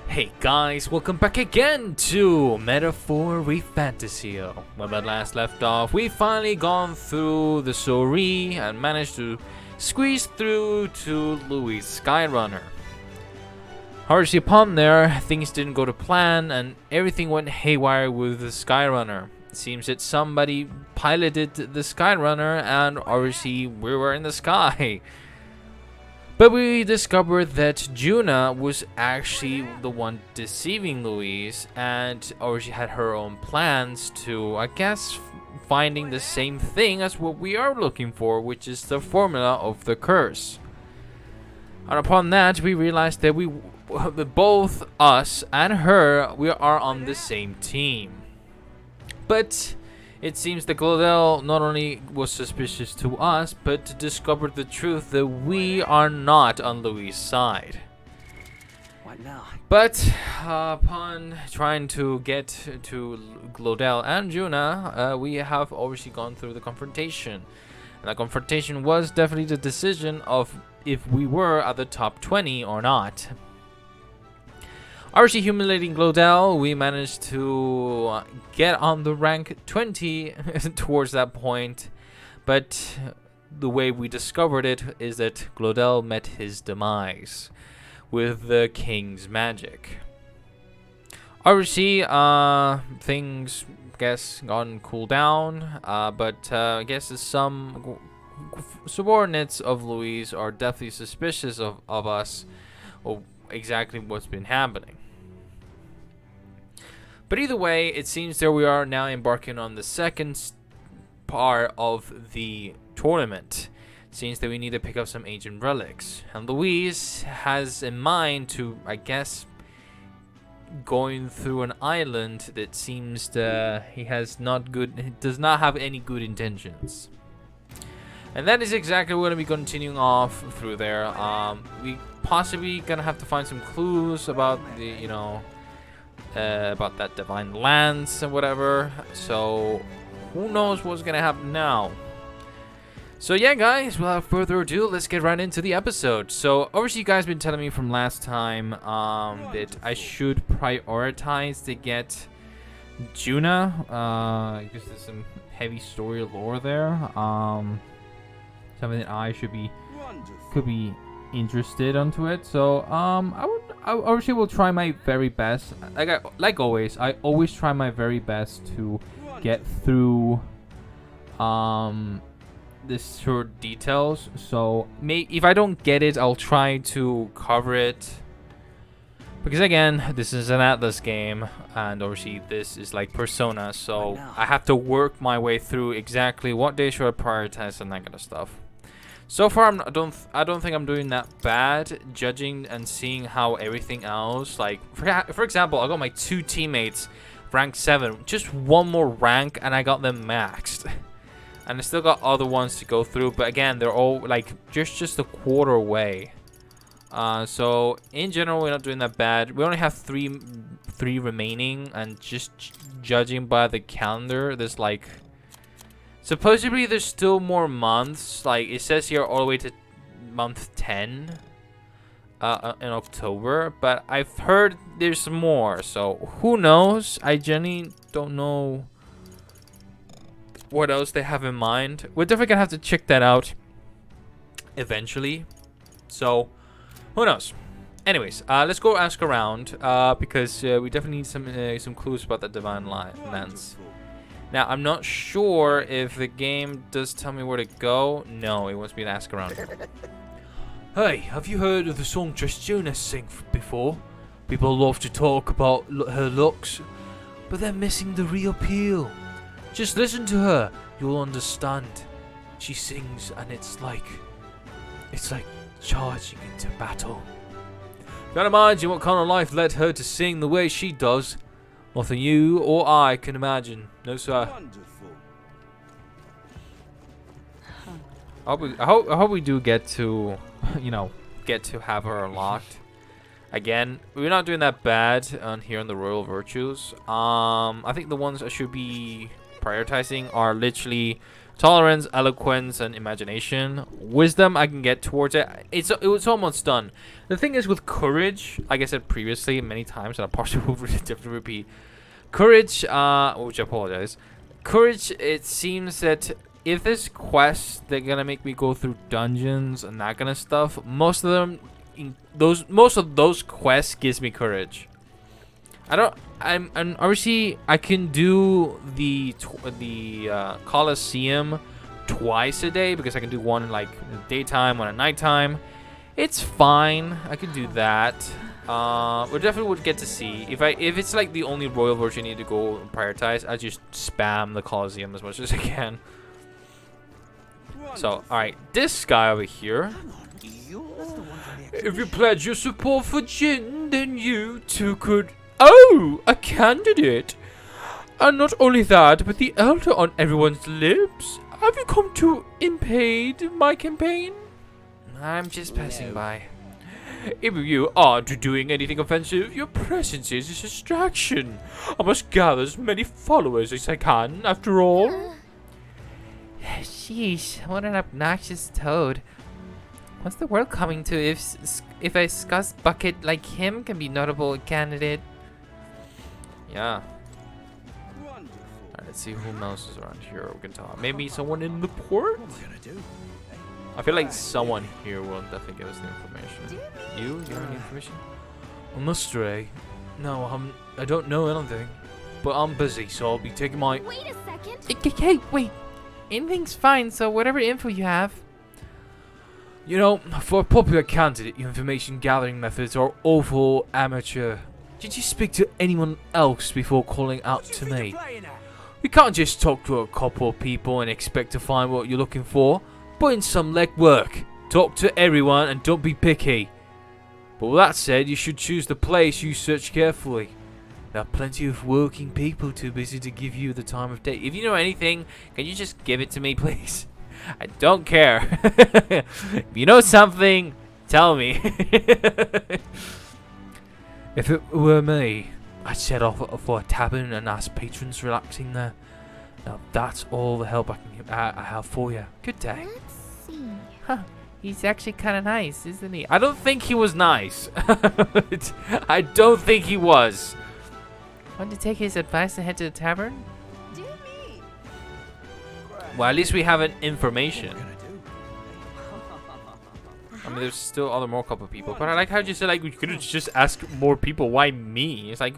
Hey guys, welcome back again to Metaphor ReFantazio. When we last left off, we finally gone through the Sori and managed to squeeze through to Louis Skyrunner. However, upon there, things didn't go to plan and everything went haywire with the Skyrunner. It seems that somebody piloted the Skyrunner and obviously we were in the sky. But we discovered that Juna was actually the one deceiving Louise, and or she had her own plans to, I guess, finding the same thing as what we are looking for, which is the formula of the curse. And upon that, we realized that both us and her, we are on the same team. But it seems that Glodell not only was suspicious to us, but discovered the truth that we are not on Louis' side. What now? But upon trying to get to Glodell and Juna, we have obviously gone through the confrontation. And the confrontation was definitely the decision of if we were at the top 20 or not. Obviously, humiliating Glodell, we managed to get on the rank 20 towards that point, but the way we discovered it is that Glodell met his demise with the king's magic. Obviously, things, guess, gone cool down, but I guess some subordinates of Louise are definitely suspicious of us, or exactly what's been happening. But either way, it seems that we are now embarking on the second part of the tournament. It seems that we need to pick up some ancient relics, and Louise has in mind to, I guess, going through an island that seems he does not have any good intentions. And that is exactly what we're going to be continuing off through there. We possibly gonna have to find some clues about the, about that divine lance and whatever. So who knows what's gonna happen now. So yeah, guys, without further ado, let's get right into the episode. So obviously you guys been telling me from last time that I should prioritize to get Juna, because there's some heavy story lore there. Something that I could be interested onto it. So I obviously will try my very best. Like always, I always try my very best to get through this short details. So if I don't get it, I'll try to cover it. Because again, this is an Atlas game, and obviously this is like Persona, so I have to work my way through exactly what day should I prioritize and that kind of stuff. So far, I don't think I'm doing that bad, judging and seeing how everything else, like for example, I got my 2 teammates rank 7, just one more rank, and I got them maxed, and I still got other ones to go through. But again, they're all like just a quarter away. So in general, we're not doing that bad. We only have three remaining, and just judging by the calendar, there's like. Supposedly, there's still more months. Like, it says here all the way to month 10 in October. But I've heard there's more. So, who knows? I genuinely don't know what else they have in mind. We're definitely going to have to check that out eventually. So, who knows? Anyways, let's go ask around. Because we definitely need some clues about the Divine Lance. Now, I'm not sure if the game does tell me where to go. No, it wants me to ask around. Hey, have you heard of the songstress Juna sing before? People love to talk about her looks, but they're missing the real appeal. Just listen to her, you'll understand. She sings and it's like charging into battle. Can't imagine what kind of life led her to sing the way she does. Nothing you or I can imagine. No, sir. I hope we do get to, have her unlocked. Again, we're not doing that bad on here on the Royal Virtues. I think the ones I should be prioritizing are literally Tolerance, eloquence, and imagination. Wisdom, I can get towards it. It's almost done. The thing is with courage, like I said previously many times, and I possibly will definitely repeat. Courage, which I apologize. Courage, it seems that if there's quests they're gonna make me go through dungeons and that kind of stuff, most of those quests gives me courage. I'm obviously I can do the Coliseum twice a day because I can do one in like daytime, one at nighttime. It's fine. I can do that. We definitely would get to see if it's like the only royal version you need to go and prioritize. I just spam the Coliseum as much as I can. So, all right, this guy over here. If you pledge your support for Jin, then you too could. Oh, a candidate! And not only that, but the elder on everyone's lips. Have you come to impede my campaign? I'm just passing by. If you aren't doing anything offensive, your presence is a distraction. I must gather as many followers as I can, after all. Sheesh, what an obnoxious toad. What's the world coming to if a scuzz bucket like him can be notable candidate? Yeah. Alright, let's see who else is around here we can talk. Maybe someone in the port? I feel like someone here will definitely give us the information. You have any information? I'm a stray. No, I don't know anything. But I'm busy, so I'll be taking my... Wait a second! Hey, wait! Anything's fine, so whatever info you have. You know, for a popular candidate, your information gathering methods are awful amateur. Did you speak to anyone else before calling out to me? You can't just talk to a couple of people and expect to find what you're looking for. Put in some legwork. Talk to everyone and don't be picky. But with that said, you should choose the place you search carefully. There are plenty of working people too busy to give you the time of day. If you know anything, can you just give it to me, please? I don't care. If you know something, tell me. If it were me, I'd set off for a tavern and ask patrons relaxing there. Now that's all the help I have for you. Good day. Let's see. Huh. He's actually kind of nice, isn't he? I don't think he was nice. I don't think he was. Want to take his advice and head to the tavern? Do me. Well, at least we have an information. I mean, there's still more couple of people, but I like how you said like we could just ask more people. Why me? It's like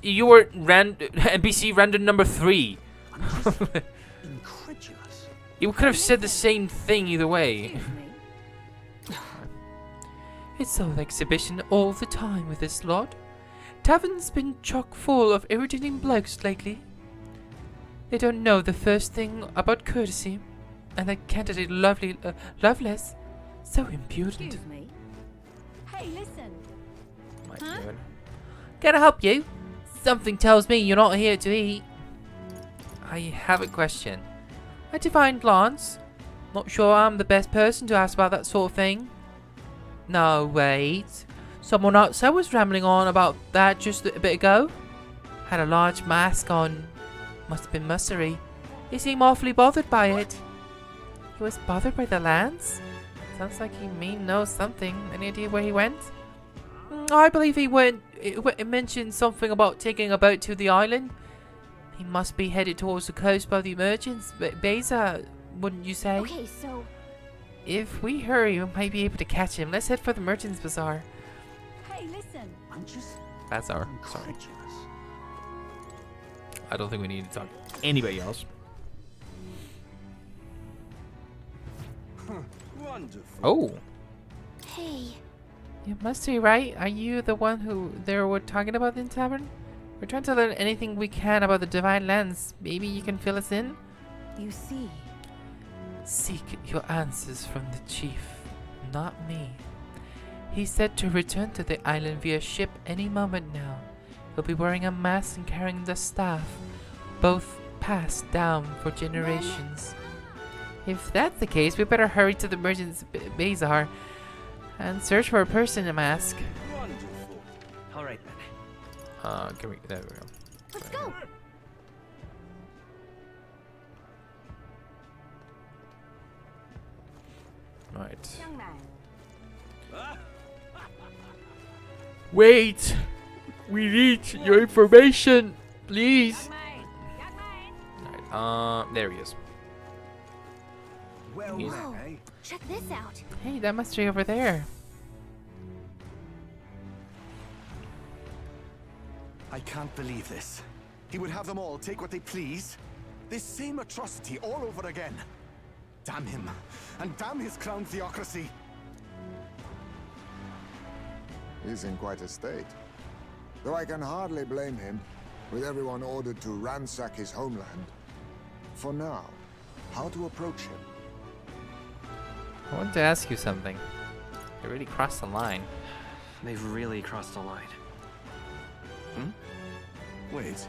you were NPC random number 3. Incredulous. You could have said the same thing either way. It's all exhibition all the time with this lot. Tavern's been chock full of irritating blokes lately. They don't know the first thing about courtesy, and that candidate Loveless, so impudent. Excuse me. Hey, listen. Huh? Can I help you? Something tells me you're not here to eat. I have a question. A divine glance? Not sure I'm the best person to ask about that sort of thing. No, wait. Someone outside was rambling on about that just a bit ago. Had a large mask on. Must have been Mussery. He seemed awfully bothered by it. He was bothered by the lands? Sounds like he may know something. Any idea where he went? I believe he mentioned something about taking a boat to the island. He must be headed towards the coast by the merchants. Beza, wouldn't you say? Okay, so... If we hurry, we might be able to catch him. Let's head for the merchants' bazaar. Hey, listen. I'm just Bazaar, sorry. incredulous. I don't think we need to talk to anybody else. Wonderful. Oh. Hey. You must be right. Are you the one who they were talking about in tavern? We're trying to learn anything we can about the divine lands. Maybe you can fill us in? You see. Seek your answers from the chief, not me. He said to return to the island via ship any moment now. He'll be wearing a mask and carrying the staff, both passed down for generations. If that's the case, we better hurry to the merchant's bazaar and search for a person in a mask. Wonderful. All right then. There we go. Let's go. Right. Young man. Wait! We need your information, please. Alright, there he is. Well He's- met, Whoa. eh? Check this out. Hey, that must be over there. I can't believe this. He would have them all take what they please. This same atrocity all over again. Damn him, and damn his crown theocracy. He's in quite a state. Though I can hardly blame him, with everyone ordered to ransack his homeland. For now, how to approach him? I wanted to ask you something. They really crossed the line. They've really crossed the line. Wait,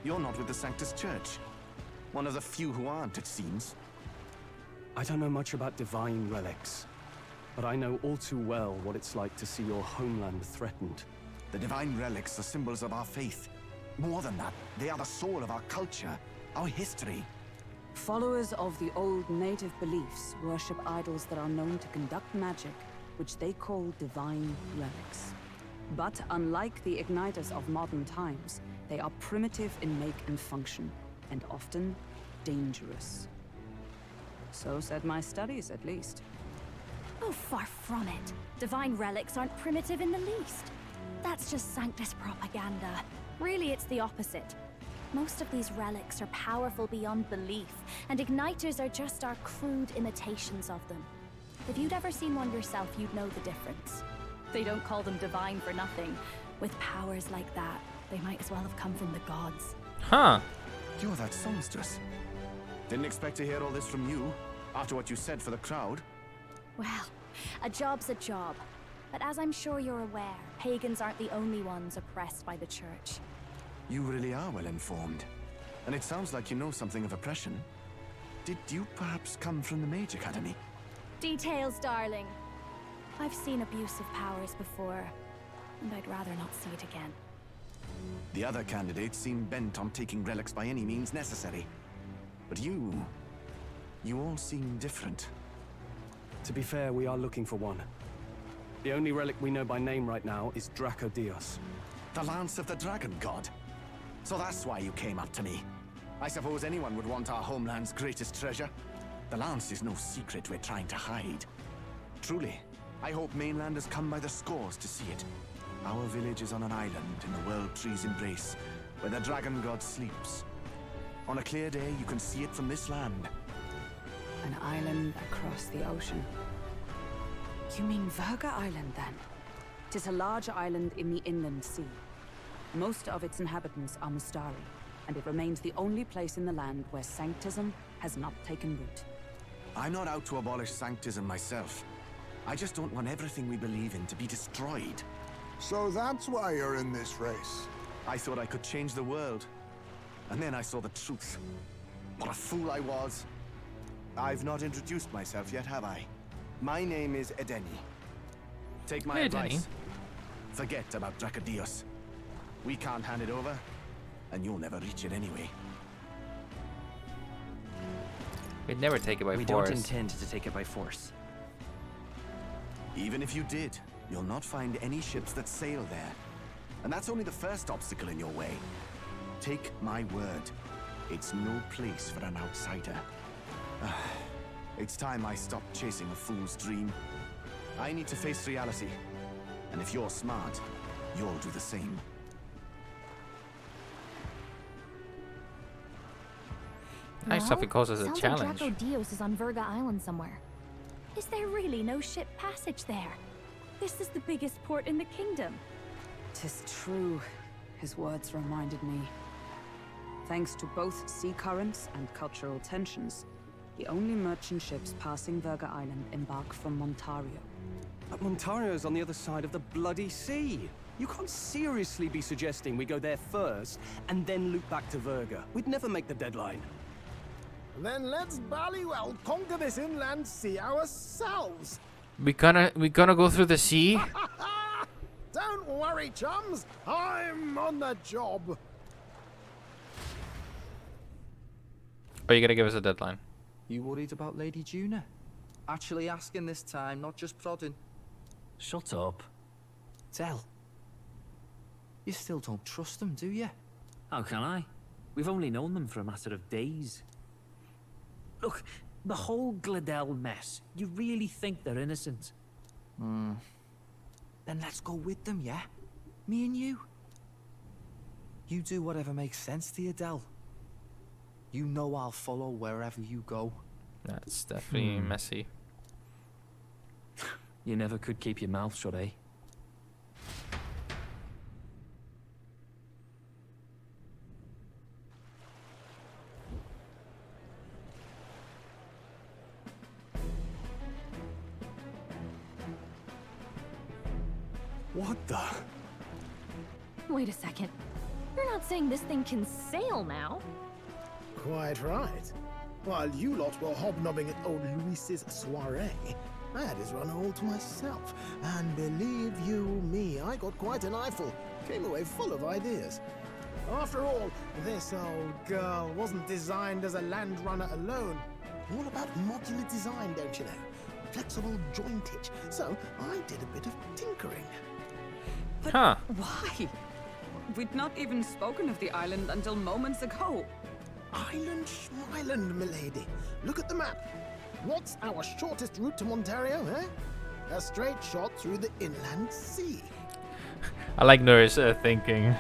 you're not with the Sanctus Church. One of the few who aren't, it seems. I don't know much about divine relics, but I know all too well what it's like to see your homeland threatened. The divine relics are symbols of our faith. More than that, they are the soul of our culture, our history. Followers of the old native beliefs worship idols that are known to conduct magic, which they call divine relics. But unlike the igniters of modern times, they are primitive in make and function, and often dangerous. So said my studies, at least. Oh, far from it. Divine relics aren't primitive in the least. That's just Sanctus propaganda. Really, it's the opposite. Most of these relics are powerful beyond belief, and igniters are just our crude imitations of them. If you'd ever seen one yourself, you'd know the difference. They don't call them divine for nothing. With powers like that, they might as well have come from the gods. Huh. You're that songstress. Didn't expect to hear all this from you, after what you said for the crowd. Well, a job's a job. But as I'm sure you're aware, pagans aren't the only ones oppressed by the church. You really are well informed. And it sounds like you know something of oppression. Did you perhaps come from the Mage Academy? Details, darling. I've seen abusive powers before, and I'd rather not see it again. The other candidates seem bent on taking relics by any means necessary. But you all seem different. To be fair, we are looking for one. The only relic we know by name right now is Draco Dios. The Lance of the Dragon God. So that's why you came up to me. I suppose anyone would want our homeland's greatest treasure. The Lance is no secret we're trying to hide. Truly, I hope mainlanders come by the scores to see it. Our village is on an island in the World Tree's embrace, where the Dragon God sleeps. On a clear day, you can see it from this land. An island across the ocean. You mean Virga Island, then? 'Tis a large island in the inland sea. Most of its inhabitants are Mustari, and it remains the only place in the land where Sanctism has not taken root. I'm not out to abolish Sanctism myself. I just don't want everything we believe in to be destroyed. So that's why you're in this race. I thought I could change the world. And then I saw the truth. What a fool I was. I've not introduced myself yet, have I? My name is Edeni. Take my Hey, advice. Edeni. Forget about Dracodios. We can't hand it over, and you'll never reach it anyway. We'd never take it by We force. don't intend to take it by force. Even if you did, you'll not find any ships that sail there. And that's only the first obstacle in your way. Take my word. It's no place for an outsider. It's time I stopped chasing a fool's dream. I need to face reality. And if you're smart, you'll do the same. Nice stuff. It calls us a sounds challenge. like Draco Dios is on Virga Island somewhere. Is there really no ship passage there? This is the biggest port in the kingdom. 'Tis true. His words reminded me. Thanks to both sea currents and cultural tensions, the only merchant ships passing Virga Island embark from Montario. But Montario's on the other side of the bloody sea. You can't seriously be suggesting we go there first and then loop back to Virga. We'd never make the deadline. Then let's bally well conquer this inland sea ourselves. We gonna go through the sea? Don't worry, chums. I'm on the job. Or are you gonna give us a deadline? You worried about Lady Juna? Actually asking this time, not just prodding. Shut up. Tell. You still don't trust them, do you? How can I? We've only known them for a matter of days. Look, the whole Gladell mess, you really think they're innocent? Then let's go with them, yeah? Me and you. You do whatever makes sense to you, Del. You know I'll follow wherever you go. That's definitely messy. You never could keep your mouth shut, eh? What the? Wait a second. You're not saying this thing can sail now? Quite right. While you lot were hobnobbing at old Luis's soiree, I had his run all to myself. And believe you me, I got quite an eyeful. Came away full of ideas. After all, this old girl wasn't designed as a land runner alone. All about modular design, don't you know? Flexible jointage. So I did a bit of tinkering. Huh. Why? We'd not even spoken of the island until moments ago. Island Schmeiland, milady. Look at the map. What's our shortest route to Ontario, eh? A straight shot through the inland sea. I like Nurse thinking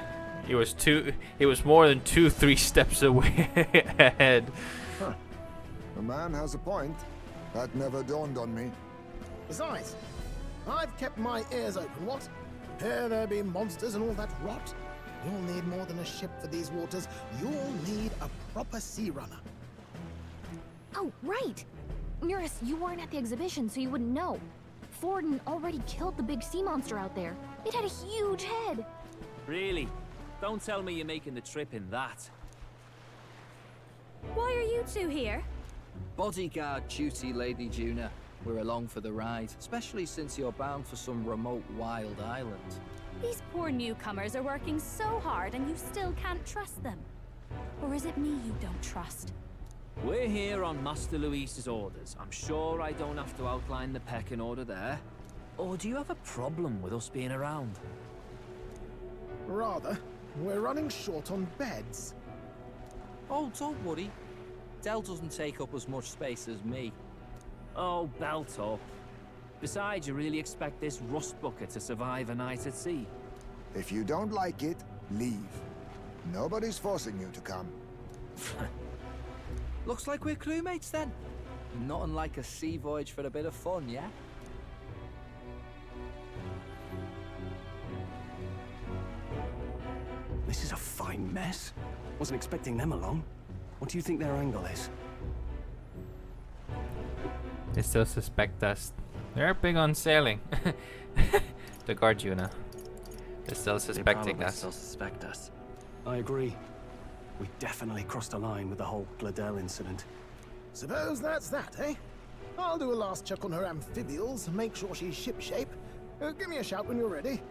he was more than 2-3 steps away ahead. Huh. The man has a point. That never dawned on me. Besides, I've kept my ears open, what? Here there be monsters and all that rot. You'll need more than a ship for these waters. You'll need a proper sea runner. Oh, right! Eurus, you weren't at the exhibition, so you wouldn't know. Forden already killed the big sea monster out there. It had a huge head. Really? Don't tell me you're making the trip in that. Why are you two here? Bodyguard duty, Lady Juna. We're along for the ride, especially since you're bound for some remote wild island. These poor newcomers are working so hard and you still can't trust them. Or is it me you don't trust? We're here on Master Luis's orders. I'm sure I don't have to outline the pecking order there. Or do you have a problem with us being around? Rather, we're running short on beds. Oh, don't worry. Del doesn't take up as much space as me. Oh, belt up. Besides, you really expect this rust bucket to survive a night at sea? If you don't like it, leave. Nobody's forcing you to come. Looks like we're crewmates then. Not unlike a sea voyage for a bit of fun, yeah? This is a fine mess. Wasn't expecting them along. What do you think their angle is? They still suspect us. They're big on sailing. The guard Juna. They're still suspecting They us. still suspect us. I agree. We definitely crossed a line with the whole Gladell incident. Suppose that's that, eh? I'll do a last check on her amphibials, make sure she's shipshape. Give me a shout when you're ready.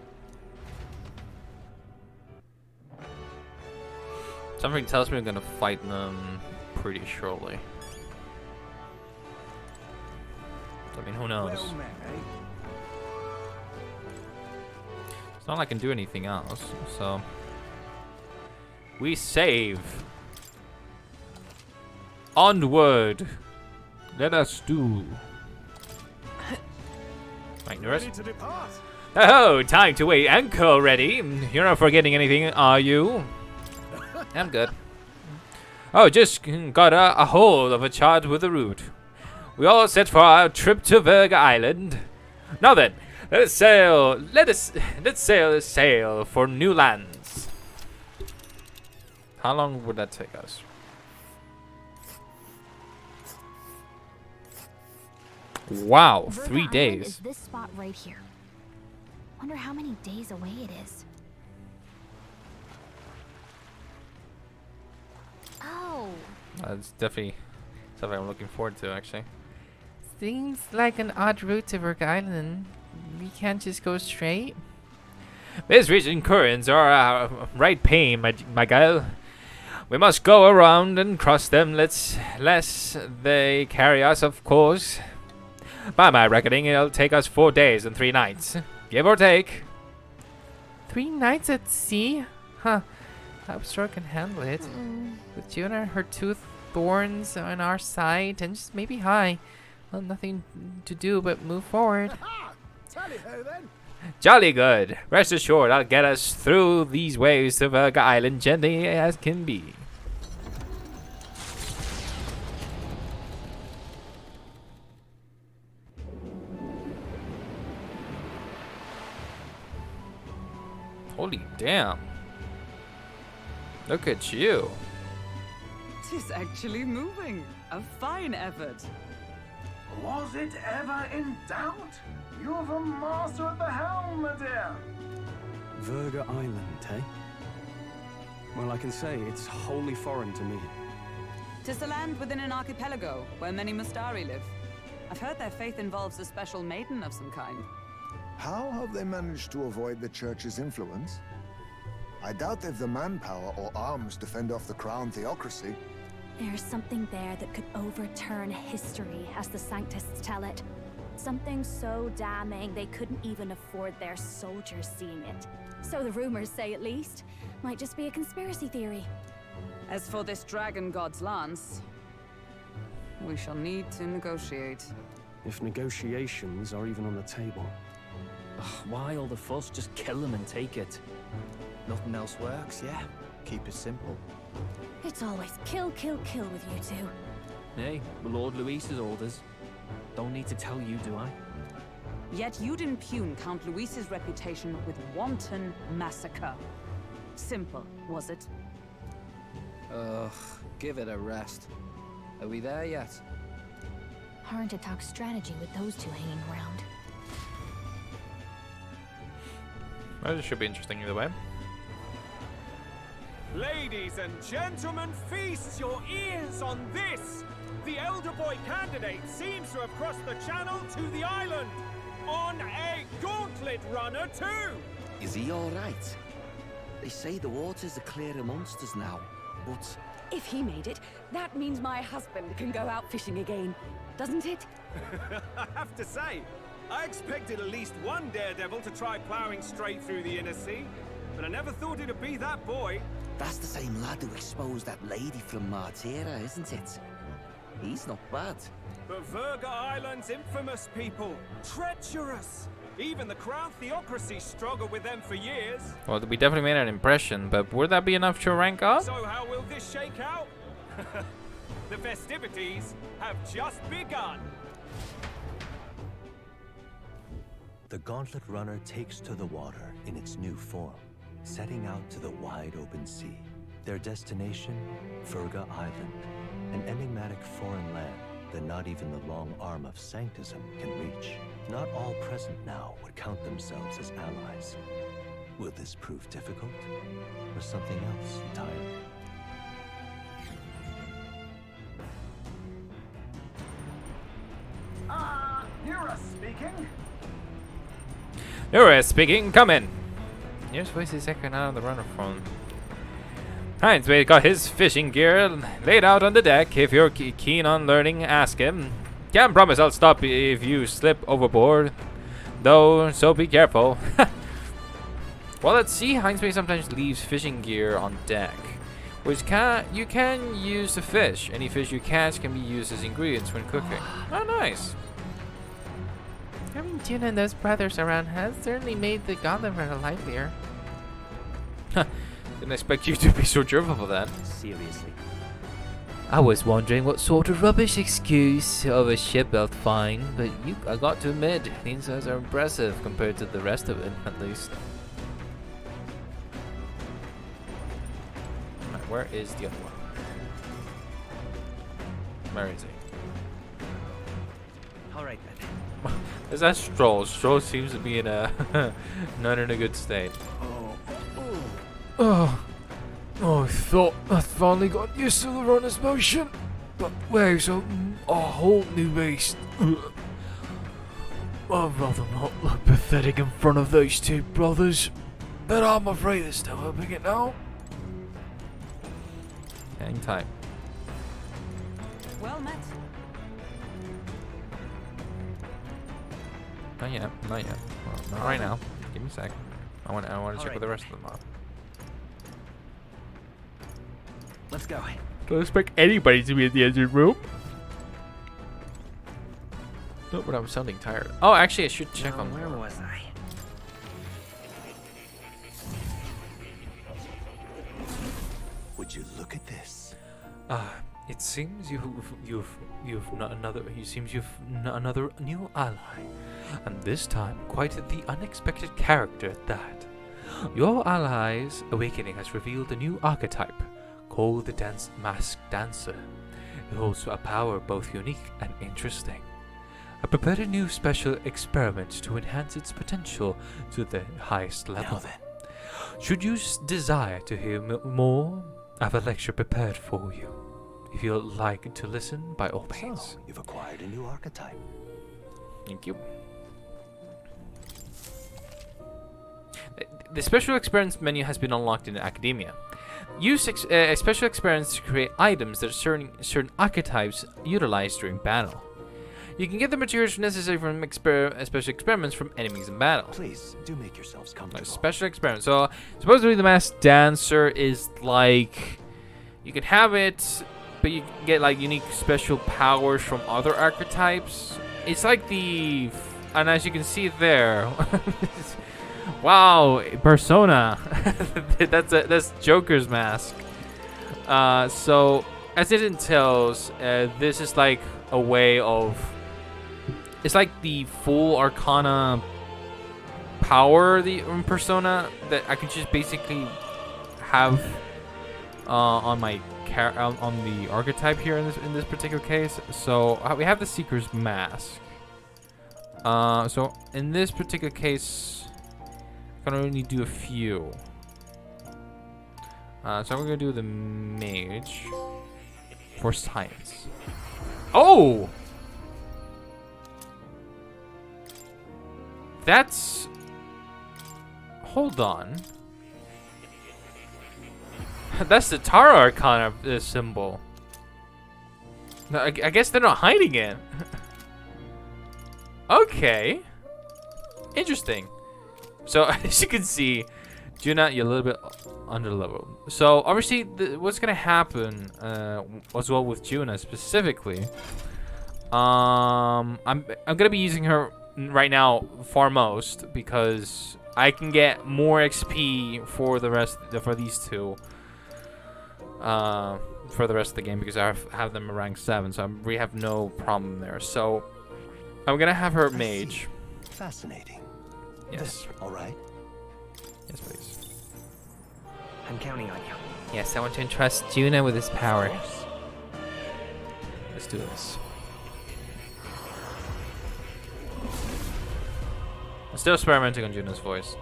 Something tells me we're gonna fight them pretty shortly. I mean, who knows? Well met, eh? It's not like I can do anything else, so... We save! Onward! Let us do! Right, Nurse? Ready to depart. Oh, time to weigh anchor already. You're not forgetting anything, are you? I'm good. Oh, just got a hold of a chart with a route. We all set for our trip to Virga Island. Now then, let's sail. Let's sail for new lands. How long would that take us? Wow, Virga 3 Island days. is this spot right here. Wonder how many days away it is. Oh. That's definitely something I'm looking forward to, actually. Seems like an odd route to Virga Island. We can't just go straight. These recent currents are right pain, my girl. We must go around and cross them, lest they carry us, of course. By my reckoning, it'll take us 4 days and 3 nights. Give or take. 3 nights at sea? Huh. I'm sure I can handle it. With Juna, her 2 thorns on our side, and just maybe high. Well, nothing to do but move forward. Tally-ho then. Jolly good. Rest assured, I'll get us through these waves to Virga Island gently as can be. Holy damn. Look at you. Tis actually moving. A fine effort. Was it ever in doubt? You're the master at the helm, my dear. Virga Island, eh? Well, I can say it's wholly foreign to me. Tis a land within an archipelago where many Mustari live. I've heard their faith involves a special maiden of some kind. How have they managed to avoid the church's influence? I doubt they've the manpower or arms to fend off the crown theocracy. There's something there that could overturn history, as the Sanctists tell it. Something so damning they couldn't even afford their soldiers seeing it. So the rumors say, at least. Might just be a conspiracy theory. As for this dragon god's lance, we shall need to negotiate. If negotiations are even on the table. Ugh, why all the fuss? Just kill them and take it. Nothing else works, yeah? Keep it simple. It's always kill, kill, kill with you two. Hey, Lord Luis's orders. Don't need to tell you, do I? Yet you'd impugn Count Luis's reputation with wanton massacre. Simple, was it? Ugh, give it a rest. Are we there yet? Hard to talk strategy with those two hanging around. Well, this should be interesting either way. Ladies and gentlemen, feast your ears on this! The elder boy candidate seems to have crossed the channel to the island! On a gauntlet runner too! Is he alright? They say the waters are clear of monsters now, but... If he made it, that means my husband can go out fishing again, doesn't it? I have to say, I expected at least one daredevil to try plowing straight through the inner sea, but I never thought it'd be that boy. That's the same lad who exposed that lady from Martira, isn't it? He's not bad. But Virga Island's infamous people, treacherous! Even the crown theocracy struggled with them for years. Well, we definitely made an impression, but would that be enough to rank up? So how will this shake out? The festivities have just begun. The Gauntlet Runner takes to the water in its new form, setting out to the wide open sea. Their destination, Virga Island, an enigmatic foreign land that not even the long arm of Sanctism can reach. Not all present now would count themselves as allies. Will this prove difficult, or something else entirely? Nura speaking. Nura speaking, come in. Nearest voice is echoing out of the runner phone. Heinzway got his fishing gear laid out on the deck. If you're keen on learning, ask him. Can't promise I'll stop if you slip overboard, though, so be careful. Well, let's see. Heinzway sometimes leaves fishing gear on deck, which you can use to fish. Any fish you catch can be used as ingredients when cooking. Oh, nice. Having Juna and those brothers around has certainly made the gauntlet runner livelier. Didn't expect you to be so cheerful for that. Seriously. I was wondering what sort of rubbish excuse of a ship I'd find, but I got to admit, the insides are impressive compared to the rest of it, at least. Right, where is the other one? Where is he? Alright then. Is that Stroll? Stroll seems to be in a not in a good state. Oh, I thought I'd finally got used to the runner's motion, but waves are a whole new beast. I'd rather not look pathetic in front of those two brothers, but I'm afraid they're still hoping it now. Hang tight. Well met. Not yet. Not yet. Well, not right now. Give me a sec. I want to check what the rest of them are. Let's go. Don't expect anybody to be in the engine room. No, but I'm sounding tired. Oh, actually, I should check on where was I? Would you look at this? It seems you've another new ally, and this time quite the unexpected character at that. Your ally's awakening has revealed a new archetype, called the Masked Dancer. It holds a power both unique and interesting. I prepared a new special experiment to enhance its potential to the highest level. Now then. Should you desire to hear more, I have a lecture prepared for you. If you'd like to listen, by all means. So, you've acquired a new archetype. Thank you. The special experiments menu has been unlocked in Academia. Use special experiments to create items that certain archetypes utilize during battle. You can get the materials necessary from special experiments from enemies in battle. Please, do make yourselves comfortable. Special experiments. So, supposedly the Masked Dancer is like... You can have it, but you can get like unique special powers from other archetypes. It's like the... And as you can see there... wow, Persona. that's Joker's mask. So, as it entails, this is like a way of... It's like the full Arcana power in Persona that I can just basically have on my on the archetype here in this particular case. So we have the Seeker's Mask. So in this particular case, I can only do a few. So we're gonna do the Mage for science. Oh. That's... Hold on. That's the Tara Arcana symbol. No, I guess they're not hiding it. Okay. Interesting. So, as you can see, Juna, you're a little bit under level. So, obviously, what's going to happen as well with Juna specifically, I'm going to be using her right now foremost because I can get more XP for the rest for these two for the rest of the game because I have them at rank 7, so we have no problem there. So I'm gonna have her mage. Fascinating. Yes. All right. Yes, please. I'm counting on you. Yes, I want to entrust Juna with his power. Let's do this. I'm still experimenting on Juna's voice.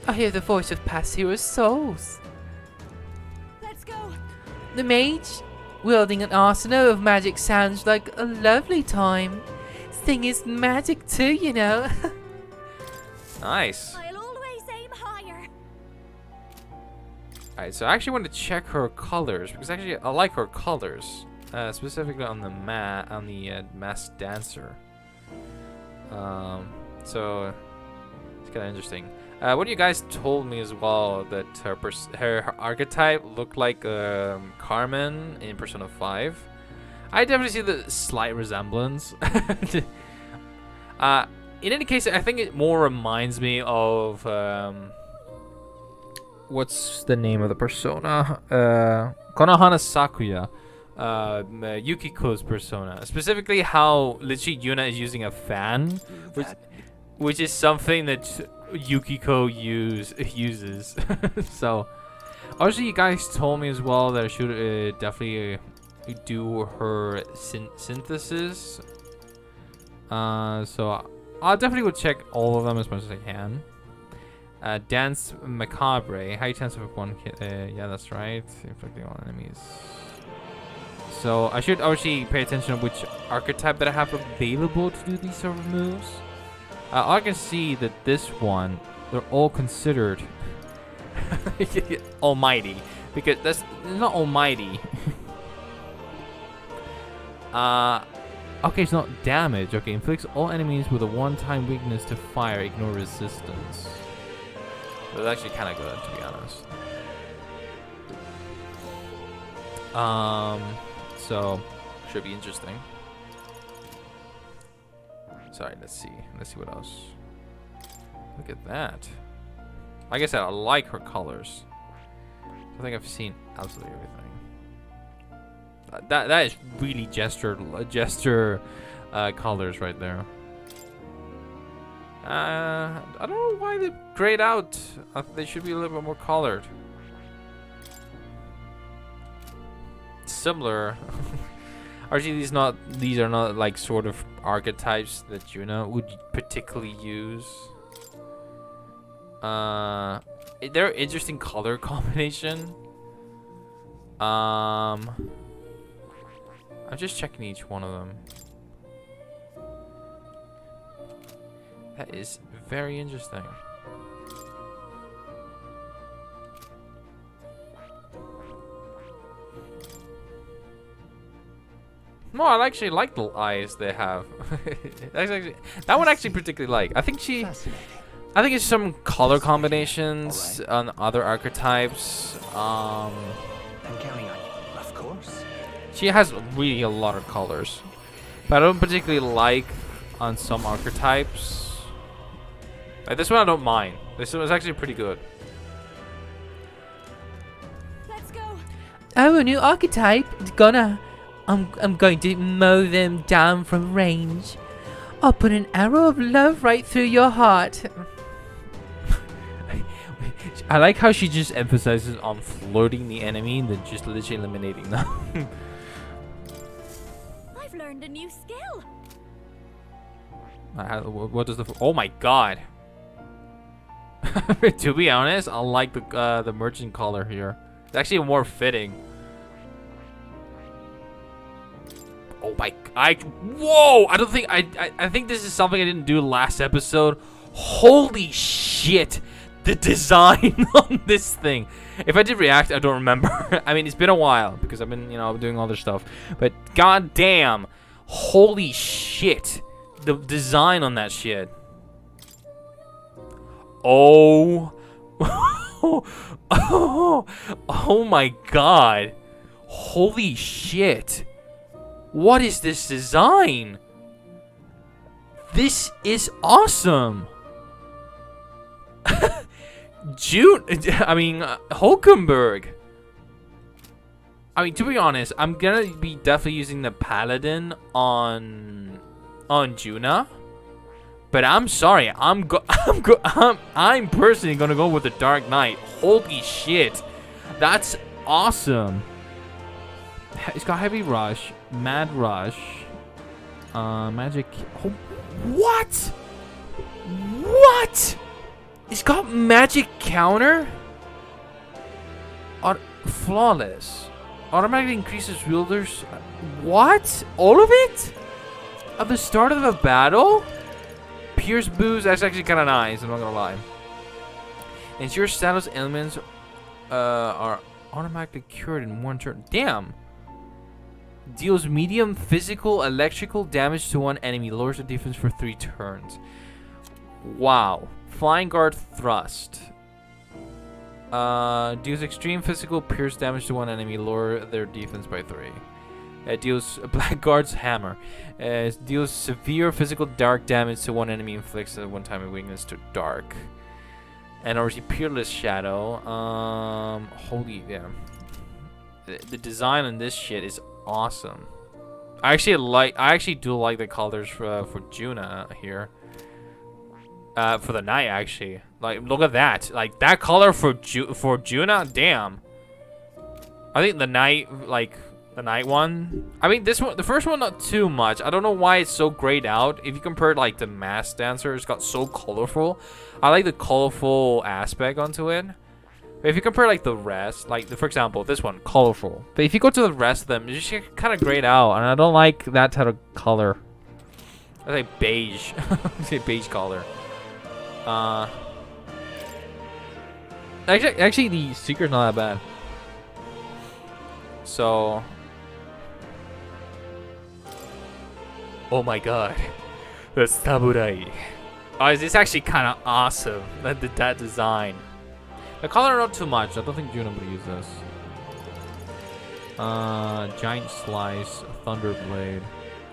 I hear the voice of past heroes' souls. Let's go. The mage, wielding an arsenal of magic, sounds like a lovely time. Sing is magic too, you know. Nice. I'll always aim higher. Alright, so I actually want to check her colors because actually I like her colors, specifically on the Masked Dancer. So it's kind of interesting. What you guys told me as well that her archetype looked like Carmen in Persona 5. I definitely see the slight resemblance. In any case, I think it more reminds me of what's the name of the persona? Konohana Sakuya. Yukiko's persona, specifically how literally Yuna is using a fan, which is something that Yukiko uses. So, obviously, you guys told me as well that I should definitely do her synthesis. So I'll definitely go check all of them as much as I can. Dance Macabre, high chance of one hit. Yeah, that's right. Inflicting all enemies. So I should obviously pay attention to which archetype that I have available to do these sort of moves. I can see that this one, they're all considered almighty, because that's not almighty. Okay, it's not damage. Okay, inflicts all enemies with a one-time weakness to fire. Ignore resistance. That's actually kind of good, to be honest. So should be interesting. Sorry, let's see. Let's see what else. Look at that. Like I said, I like her colors. I think I've seen absolutely everything. That is really gesture colors right there. I don't know why they grayed out. They should be a little bit more colored. Similar. Actually, these are not like sort of archetypes that Juna would particularly use. They're interesting color combination. I'm just checking each one of them. That is very interesting. No, I actually like the eyes they have. That one actually particularly like. I think it's some color combinations on other archetypes. I'm counting on you. Of course. She has really a lot of colors, but I don't particularly like on some archetypes. Like this one, I don't mind. This one is actually pretty good. Let's go. Oh, a new archetype. It's gonna. I'm going to mow them down from range. I'll put an arrow of love right through your heart. I like how she just emphasizes on flirting the enemy and then just literally eliminating them. I've learned a new skill. What does the? Oh my god! To be honest, I like the merchant color here. It's actually more fitting. Oh my! Whoa! I don't think I think this is something I didn't do last episode. Holy shit! The design on this thing. If I did react, I don't remember. I mean, it's been a while because I've been, doing other stuff. But god damn, holy shit, the design on that shit. Oh, oh my god, holy shit. What is this design? This is awesome. Hulkenberg. I mean, to be honest, I'm gonna be definitely using the Paladin on Juna. But I'm sorry, I'm personally gonna go with the Dark Knight. Holy shit, that's awesome. It's got Heavy Rush, Mad Rush, Magic. Oh, what? What? It's got magic counter? Flawless. Automatically increases wielders. What? All of it? At the start of a battle? Pierce boost. That's actually kind of nice. I'm not gonna lie. Ensure status elements are automatically cured in one turn. Damn. Deals medium physical electrical damage to one enemy. Lowers the defense for 3 turns. Wow. Flying Guard Thrust. Deals extreme physical pierce damage to one enemy. Lower their defense by 3. Deals Blackguard's Hammer. Deals severe physical dark damage to one enemy. Inflicts a one-time weakness to dark. And obviously Peerless Shadow. Holy damn. The design on this shit is awesome. I actually do like the colors for Juna here. For the knight, actually. Like, look at that. Like, that color for Juna, damn. I think the knight, like, the knight one. I mean, this one, the first one, not too much. I don't know why it's so grayed out. If you compare, like, the Masked Dancer, it's got so colorful. I like the colorful aspect onto it. But if you compare, like, the rest, like, for example, this one, colorful. But if you go to the rest of them, it's just kind of grayed out. And I don't like that type of color. I like beige. I say beige color. Actually, the Seeker's not that bad. So, Oh my god. The samurai. Oh, it's actually kind of awesome. That design. The color not too much. I don't think Juno would use this. Giant slice, thunder blade,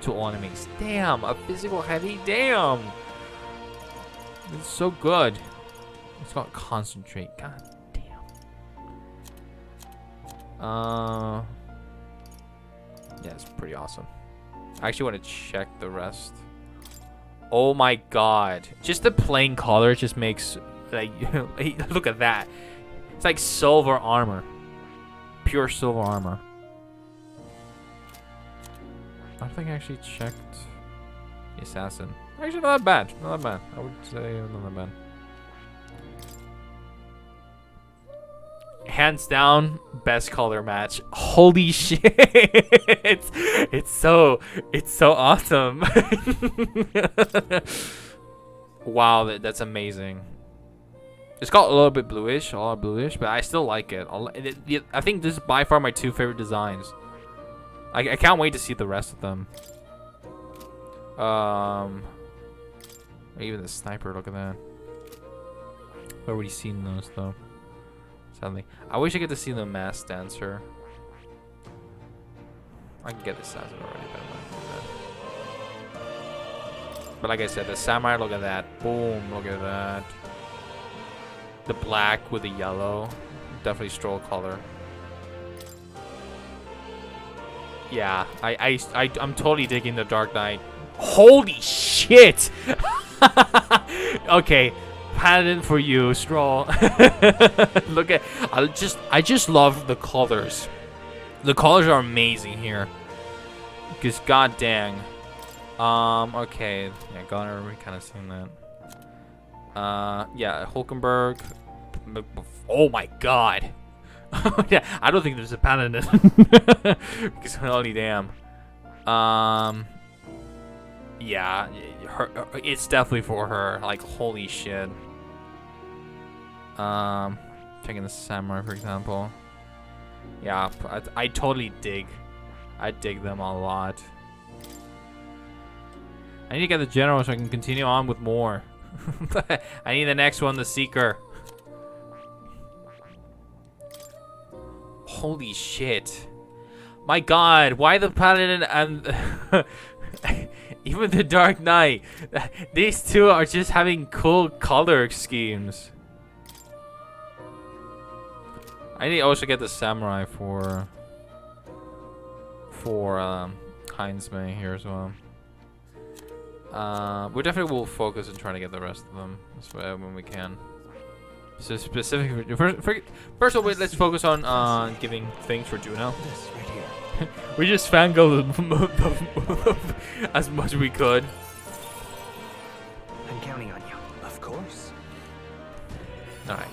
2 enemies. Damn, a physical heavy. Damn. It's so good. It's got concentrate. God damn. Yeah, it's pretty awesome. I actually want to check the rest. Oh my god. Just the plain color just makes, like, look at that. It's like silver armor. Pure silver armor. I don't think I actually checked the assassin. Actually, not that bad. Not that bad. I would say not that bad. Hands down, best color match. Holy shit! It's so awesome. Wow, that's amazing. It's got a little bit bluish, but I still like it. I think this is by far my 2 favorite designs. I can't wait to see the rest of them. Even the sniper, look at that. I've already seen those though. Sadly, I wish I get to see the masked dancer. I can get the assassin already, but I'm not gonna do that. But like I said, the samurai, look at that. Boom, look at that. The black with the yellow, definitely stroll color. Yeah, I'm totally digging the Dark Knight. Holy shit! Okay, patent for you, Stroll. Look at, I just love the colors. The colors are amazing here. Because god dang. Okay, yeah, Gunner, we kind of seen that. Yeah, Hulkenberg. Oh my god. Yeah, I don't think there's a pattern in it. Because holy damn. Yeah, it's definitely for her. Like, holy shit. Checking the samurai, for example. Yeah, I totally dig. I dig them a lot. I need to get the general so I can continue on with more. I need the next one, the seeker. Holy shit. My god, why the paladin and even the Dark Knight? These two are just having cool color schemes. I need to also get the samurai for Heinz May here as well. We definitely will focus on trying to get the rest of them when we can. So specifically, first of all, let's focus on giving things for Juno. This right here. We just fangirl as much as we could. I'm counting on you. Of course. Alright.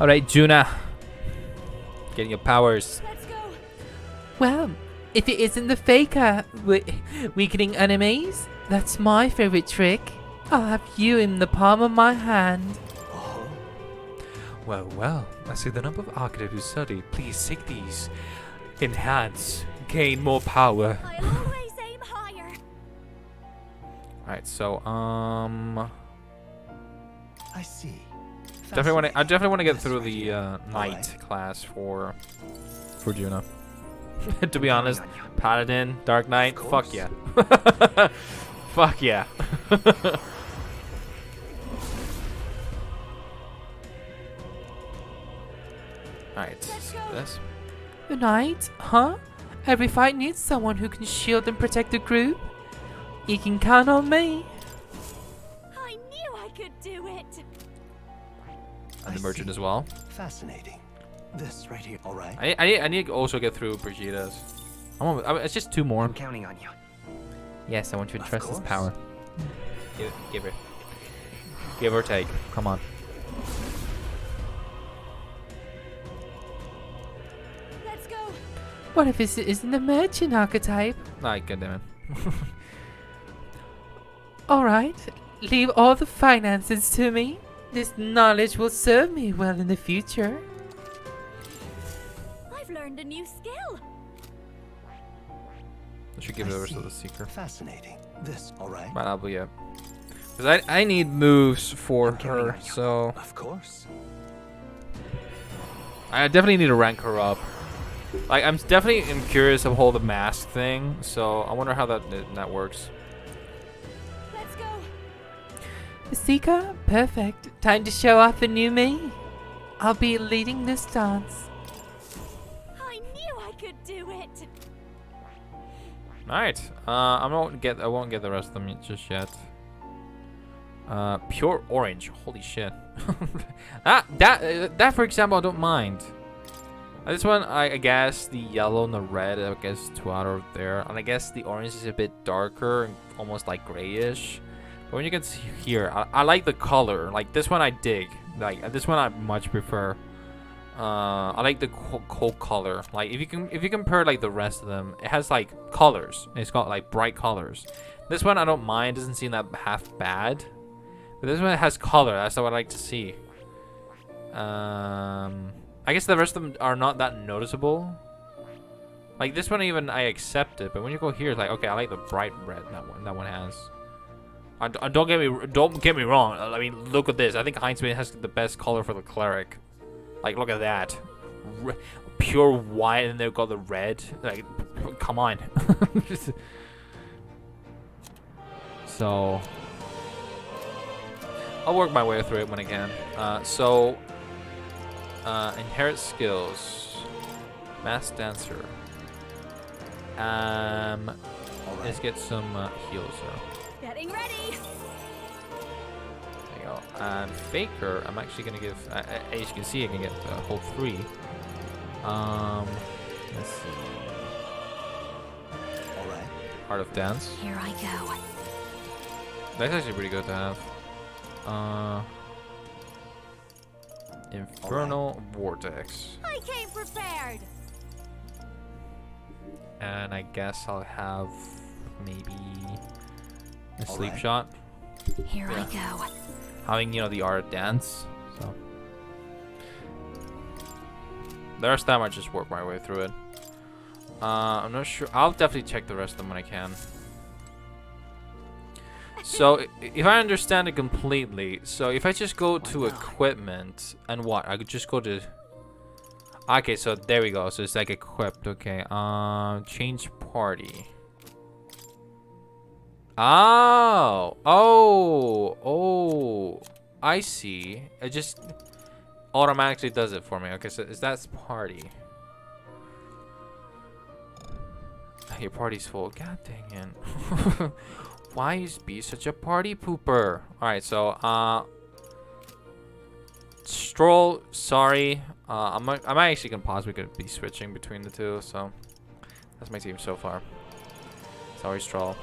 Alright, Juna. Getting your powers. Let's go. Well, if it isn't the faker weakening enemies, that's my favorite trick. I'll have you in the palm of my hand. Oh. Well, well. I see the number of architects who study. Please take these. Enhance. Gain more power. I'll always aim higher. Alright, so I see. I definitely want to get through the knight class for Juno. To be honest, Paladin, Dark Knight, fuck yeah. Fuck yeah. Alright, so this. The knight? Huh? Every fight needs someone who can shield and protect the group. You can count on me. I knew I could do it. And the merchant as well. Fascinating. This right here. All right. I need to also get through Brigida's. It's just 2 more. I'm counting on you. Yes, I want you to trust his course. power. Give her. Give or take. Come on. Let's go. What if this isn't the merchant archetype? Ay, goddammit. Alright, leave all the finances to me. This knowledge will serve me well in the future. I've learned a new skill. should give it the rest of the Seeker. Fascinating. This, all right? But I'll be it. Because I need moves for her, so... Of course. I definitely need to rank her up. Like, I'm definitely curious of the whole mask thing, so I wonder how that works. Let's go. The Seeker? Perfect. Time to show off the new me. I'll be leading this dance. I knew I could do it. Alright. I won't get the rest of them just yet. Pure orange. Holy shit. that for example I don't mind. This one I guess the yellow and the red I guess 2 out of there, and I guess the orange is a bit darker and almost like grayish. But when you can see here, I like the color. Like this one I dig. Like this one I much prefer. I like the cold color. Like if you compare like the rest of them, it has like colors. It's got like bright colors. This one I don't mind. Doesn't seem that half bad. But this one has color. That's what I like to see. I guess the rest of them are not that noticeable. Like this one even I accept it, but when you go here, it's like okay, I like the bright red that one has. Don't get me wrong. I mean, look at this. I think Heinzman has the best color for the cleric. Like look at that, pure white, and they've got the red. Like, come on. So I'll work my way through it when I can. Inherit skills. Mass dancer. Let's get some heals though. Getting ready. There you go. And Faker, I'm actually gonna give. As you can see, I can get the whole 3. Let's see. All right. Art of Dance. Here I go. That's actually pretty good to have. Infernal Vortex. I came prepared. And I guess I'll have maybe a sleep right. shot. Here I go. Having, the art of dance. So the rest of them I just work my way through it. I'm not sure. I'll definitely check the rest of them when I can. So if I understand it completely, so if I just go to equipment and what? I could just go to. Okay, so there we go. So it's like equipped. Okay. Change party. Oh, I see. It just automatically does it for me. Okay, so that's party. Your party's full. God dang it. Why is be such a party pooper? Alright, so Stroll, sorry. I'm actually gonna possibly gonna be switching between the two, so that's my team so far. Sorry, Stroll.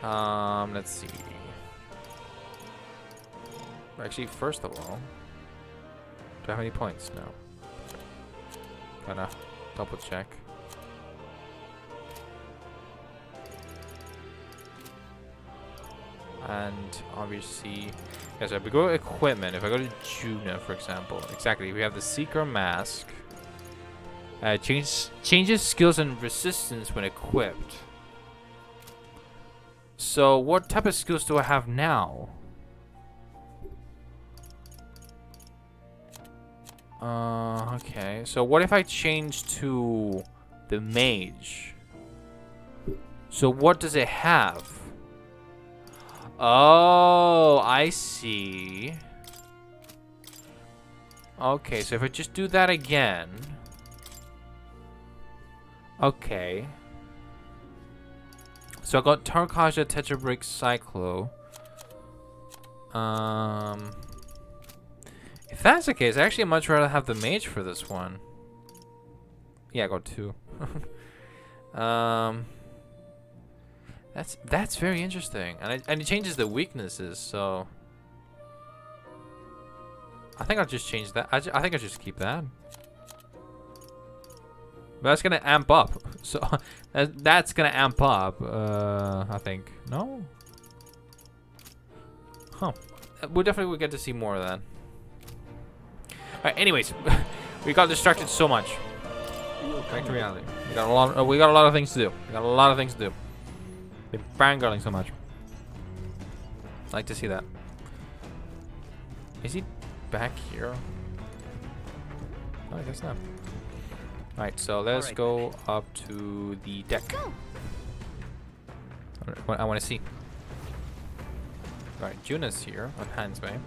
Let's see. Actually, first of all, do I have any points? No. Gotta double check. And obviously, so if we go to equipment, if I go to Juna, for example, exactly, we have the Seeker Mask. Changes skills and resistance when equipped. So what type of skills do I have now? Okay, so what if I change to the Mage? So what does it have? Oh, I see. Okay, so if I just do that again. Okay. So I got Tarkaja, Tetrabrick, Cyclo. If that's the case, I actually much rather have the Mage for this one. Yeah, I got 2. That's very interesting, and it changes the weaknesses. So I think I'll just change that. I think I'll just keep that. But that's gonna amp up. So that's gonna amp up. I think no. Huh. We definitely will get to see more of that. All right. Anyways, we got distracted so much. Back to reality. We got a lot. We got a lot of things to do. We got a lot of things to do. Been fangirling so much. Like to see that. Is he back here? No, I guess not. Alright, so let's go up to the deck. I want to see. Alright, Juna's here on Hans Way.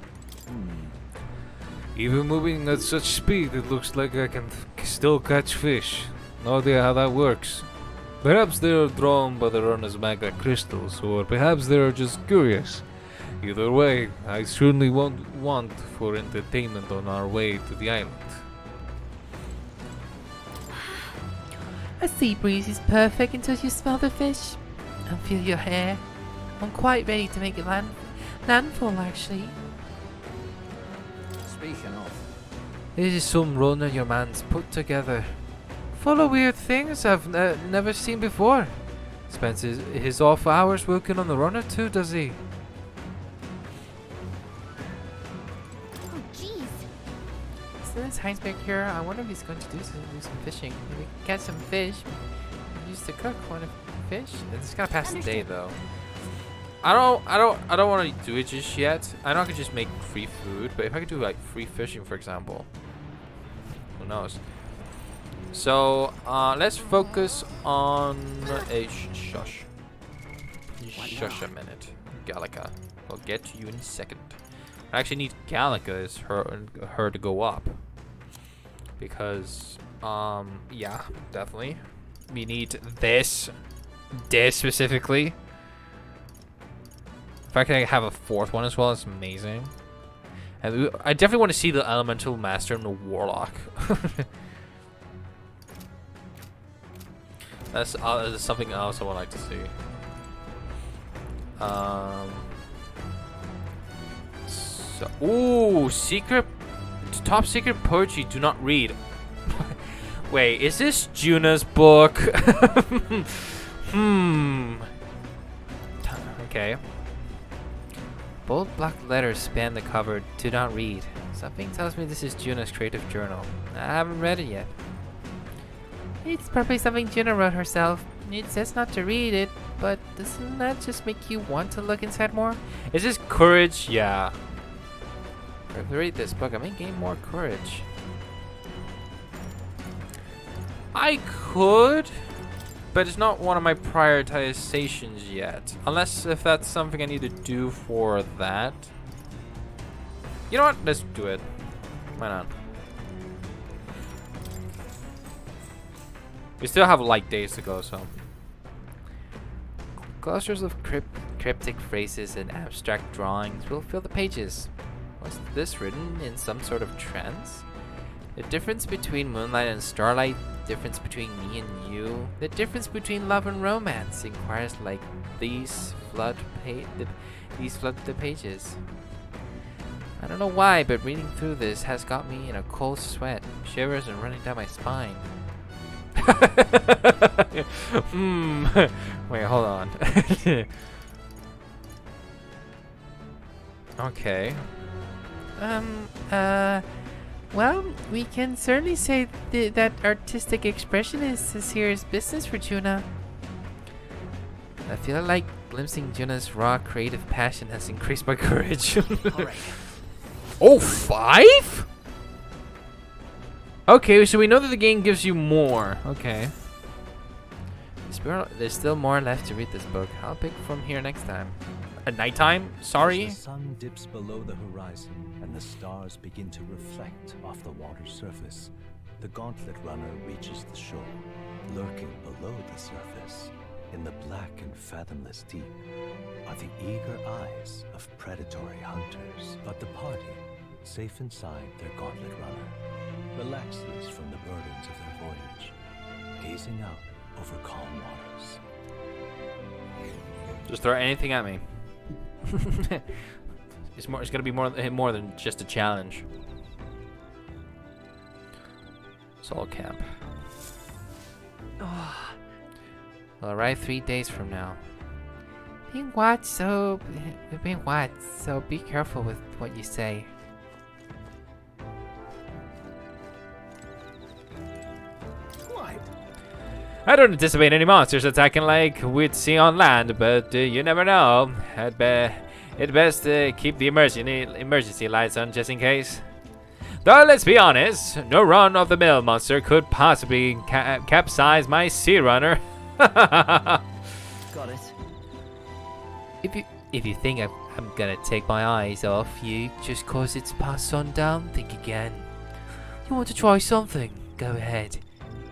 Even moving at such speed, it looks like I can still catch fish. No idea how that works. Perhaps they are drawn by the runner's magma crystals, or perhaps they are just curious. Either way, I certainly won't want for entertainment on our way to the island. A sea breeze is perfect until you smell the fish and feel your hair. I'm quite ready to make landfall, actually. Speaking of, This is some runner your man's put together. Full of weird things I've never seen before. Spends his off hours working on the runner too, does he? Oh, jeez. So this Heinsberg here, I wonder if he's going to do some fishing. Maybe catch some fish. Use to cook one of fish. It's gonna pass the day though. I don't want to do it just yet. I know I could just make free food, but if I could do like free fishing, for example, who knows? So let's focus on a shush a minute. Gallica. I'll get to you in a second. I actually need Gallica as her to go up because yeah, definitely we need this specifically. If I can have a fourth one as well, it's amazing. And I definitely want to see the Elemental Master and the Warlock. That's something else I would like to see. Ooh, top secret poetry. Do not read. Wait, is this Juna's book? Okay. Bold black letters span the cover. Do not read. Something tells me this is Juna's creative journal. I haven't read it yet. It's probably something Juna wrote herself. It says not to read it, but doesn't that just make you want to look inside more? Is this courage? Yeah. If I read this book, I may gain more courage. I could, but it's not one of my prioritizations yet. Unless if that's something I need to do for that. You know what? Let's do it. Why not? We still have light days to go, so. Clusters of cryptic phrases and abstract drawings will fill the pages. Was this written in some sort of trance? The difference between moonlight and starlight, difference between me and you, the difference between love and romance, inquires like these flood the pages. I don't know why, but reading through this has got me in a cold sweat, shivers and running down my spine. Wait, hold on. Okay. Well, we can certainly say that artistic expression is a serious business for Juna. I feel like glimpsing Juna's raw creative passion has increased my courage. Oh, 5? Okay, so we know that the game gives you more. Okay. There's still more left to read this book. I'll pick from here next time. At nighttime? Sorry? As the sun dips below the horizon and the stars begin to reflect off the water's surface, the gauntlet runner reaches the shore. Lurking below the surface, in the black and fathomless deep, are the eager eyes of predatory hunters. But the party, safe inside their gauntlet runner, relaxes from the burdens of their voyage, gazing out over calm waters. Just throw anything at me. It's gonna be more than just a challenge. Soul camp. We'll arrive 3 days from now. Being watched, so be careful with what you say. I don't anticipate any monsters attacking like we'd see on land, but you never know. It's best to keep the emergency lights on just in case. Though let's be honest, no run-of-the-mill monster could possibly capsize my sea runner. Got it. If you think I'm gonna take my eyes off you just cause it's past sundown, think again. You want to try something? Go ahead.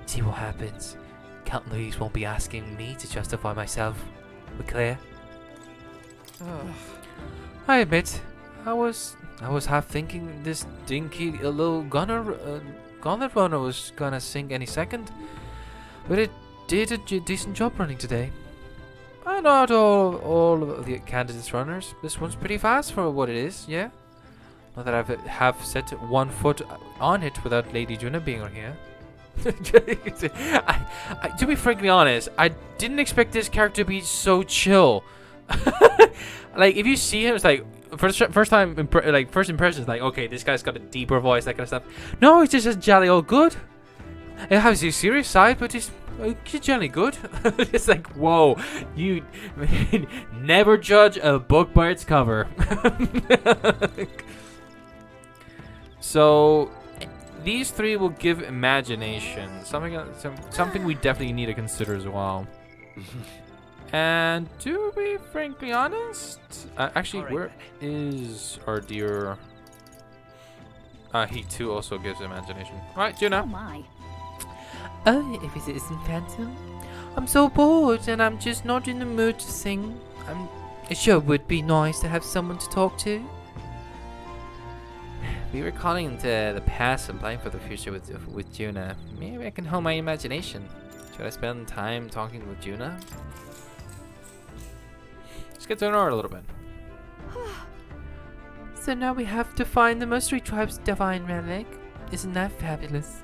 See what happens. Captain Louise won't be asking me to justify myself. We're clear? I admit, I was half thinking this dinky little gauntlet runner was gonna sink any second, but it did a decent job running today. I know out of all of the candidates runners, this one's pretty fast for what it is, yeah? Not that I have set one foot on it without Lady Juna being here. To be frankly honest, I didn't expect this character to be so chill. Like, if you see him, it's like first impressions, like, okay, this guy's got a deeper voice, that kind of stuff. No, he's just a jolly old good. It has a serious side, but he's jolly good. It's like, whoa, you never judge a book by its cover. So these three will give imagination, something we definitely need to consider as well. And to be frankly honest, actually, where is our dear? He too also gives imagination. Right, Juna. Oh my. Oh, if it isn't Phantom, I'm so bored and I'm just not in the mood to sing. It sure would be nice to have someone to talk to. Be recalling into the past and planning for the future with Juna. Maybe I can hold my imagination. Should I spend time talking with Juna? Let's get to know her a little bit. So now we have to find the Mystery Tribe's divine relic. Isn't that fabulous?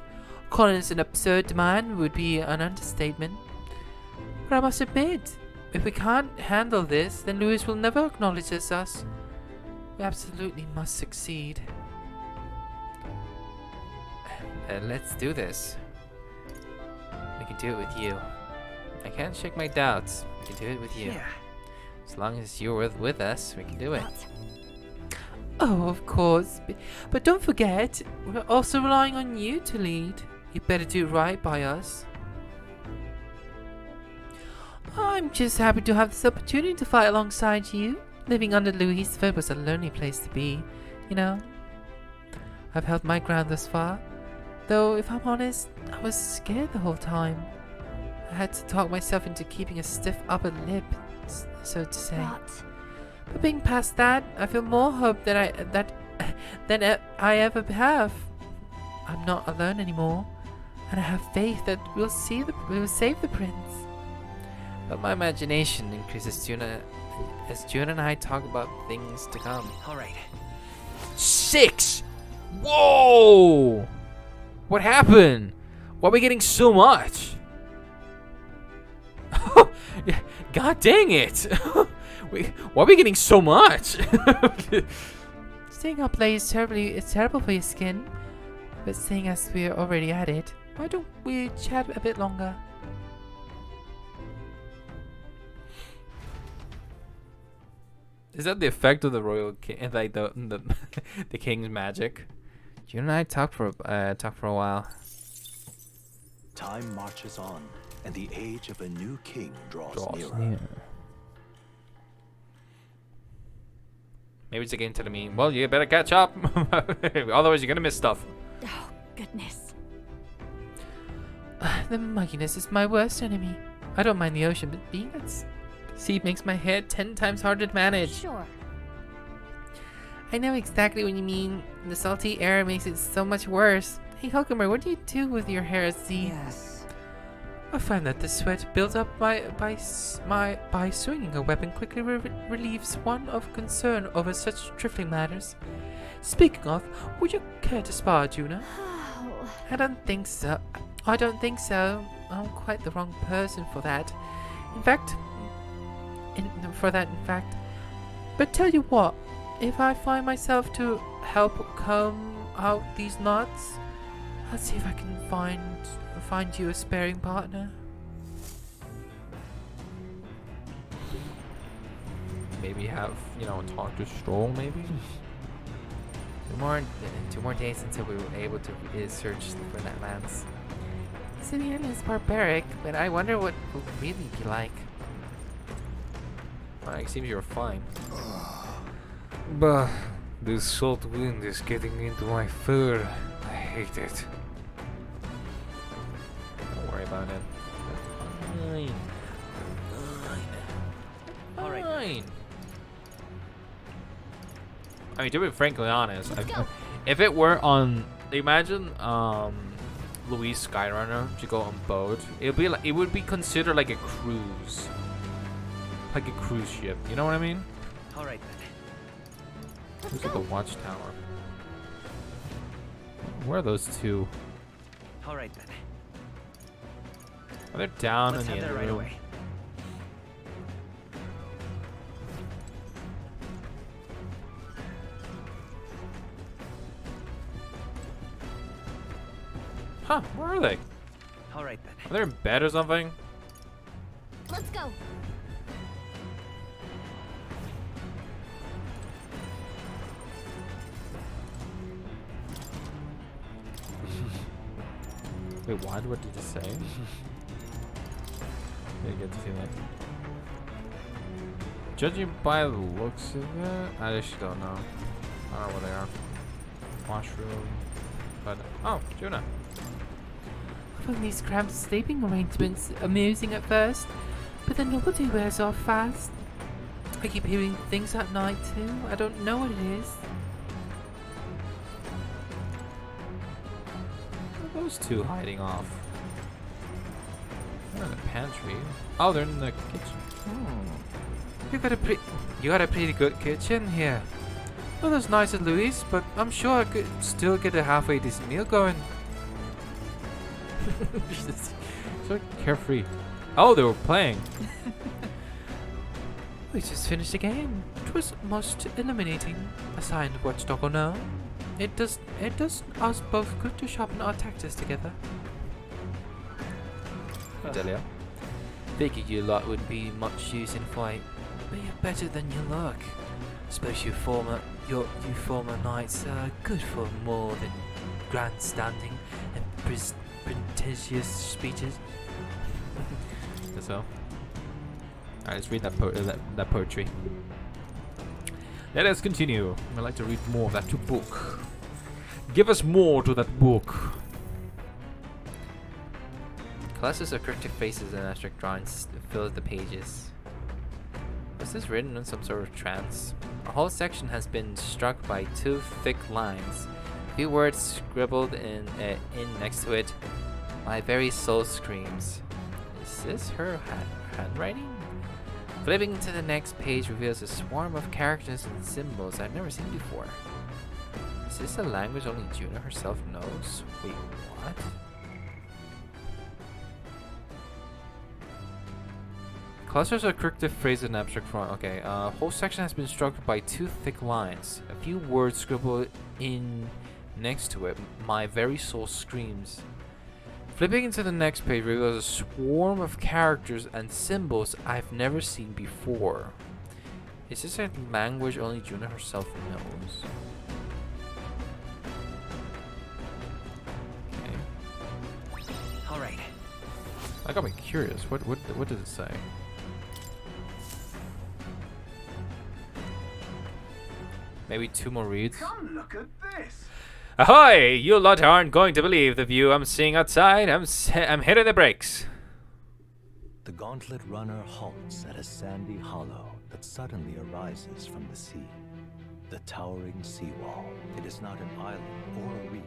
Calling it an absurd demand would be an understatement. But I must admit, if we can't handle this, then Louis will never acknowledge us. We absolutely must succeed. Let's do this. We can do it with you. I can't shake my doubts. We can do it with you. Yeah. As long as you're with us, we can do it. Oh, of course. But don't forget, we're also relying on you to lead. You better do right by us. I'm just happy to have this opportunity to fight alongside you. Living under Louis' foot was a lonely place to be, you know. I've held my ground thus far. Though, if I'm honest, I was scared the whole time. I had to talk myself into keeping a stiff upper lip, so to say. But being past that, I feel more hope than I ever have. I'm not alone anymore, and I have faith that we'll save the prince. But my imagination increases as Juna and I talk about things to come. All right. 6! Whoa! What happened? Why are we getting so much? God dang it! Why are we getting so much? Staying up late is terrible for your skin. But seeing as we're already at it, why don't we chat a bit longer? Is that the effect of the royal king, like the the king's magic? June and I talked for a while. Time marches on, and the age of a new king draws nearer. Maybe it's again telling me, well, you better catch up, otherwise you're gonna miss stuff. Oh, goodness. The mugginess is my worst enemy. I don't mind the ocean, but being at sea makes my head 10 times harder to manage. Sure. I know exactly what you mean. The salty air makes it so much worse. Hey, Hulkemer, what do you do with your hair at sea? Yes. I find that the sweat built up by swinging a weapon quickly relieves one of concern over such trifling matters. Speaking of, would you care to spar, Juna? I don't think so. I'm quite the wrong person for that. In fact. But tell you what, if I find myself to help comb out these knots, I'll see if I can find you a sparring partner. maybe have, you know, talk to Stroll maybe. Two more days until we were able to search for that lands. City is barbaric, but I wonder what it will really be like. Well, it seems you're fine. Bah, this salt wind is getting into my fur. I hate it. Don't worry about it. Fine. All right. Fine. I mean, to be frankly honest, if it were on, imagine Luis Skyrunner to go on boat, it would be considered like a cruise, like a cruise ship. You know what I mean? All right then. Look at the watchtower. Where are those two? All right then. Are they down Let's in the head there other right room? away. Huh? Where are they? All right then. Are they in bed or something? Let's go. Wait, what? What did you say? Didn't get to see that. Judging by the looks of it, I actually don't know. I don't know where they are. Washroom. But oh, Juna. I found these cramped sleeping arrangements amusing at first, but the novelty wears off fast. I keep hearing things at night too. I don't know what it is. What are those two hiding off? They're in the pantry. Oh, they're in the kitchen. You got a pretty good kitchen here. Not as nice as Louis, but I'm sure I could still get a halfway decent meal going. So carefree. Oh, they were playing. We just finished a game. It was most illuminating. A sign of watchdog or no. It does us both good to sharpen our tactics together. Delia. Figured you lot would be much use in fight, but you're better than you look. Suppose you former knights are good for more than grandstanding and pretentious speeches. So, alright, let's read that poetry. Let us continue. I'd like to read more of that book. Give us more to that book. Clusters of cryptic faces and abstract drawings fill the pages. Was this written in some sort of trance? A whole section has been struck by two thick lines. A few words scribbled in next to it. My very soul screams. Is this her handwriting? Flipping to the next page reveals a swarm of characters and symbols I've never seen before. Is this a language only Juna herself knows? Wait, what? Clusters of cryptic phrases and abstract form. Okay, whole section has been struck by two thick lines. A few words scribbled in next to it. My very soul screams. Flipping into the next page reveals a swarm of characters and symbols I've never seen before. Is this a language only Juna herself knows? Okay. All right. I got me curious. What does it say? Maybe two more reads. Come look at this. Ahoy! You lot aren't going to believe the view I'm seeing outside. I'm hitting the brakes. The gauntlet runner halts at a sandy hollow that suddenly arises from the sea. The towering seawall. It is not an island or a reef,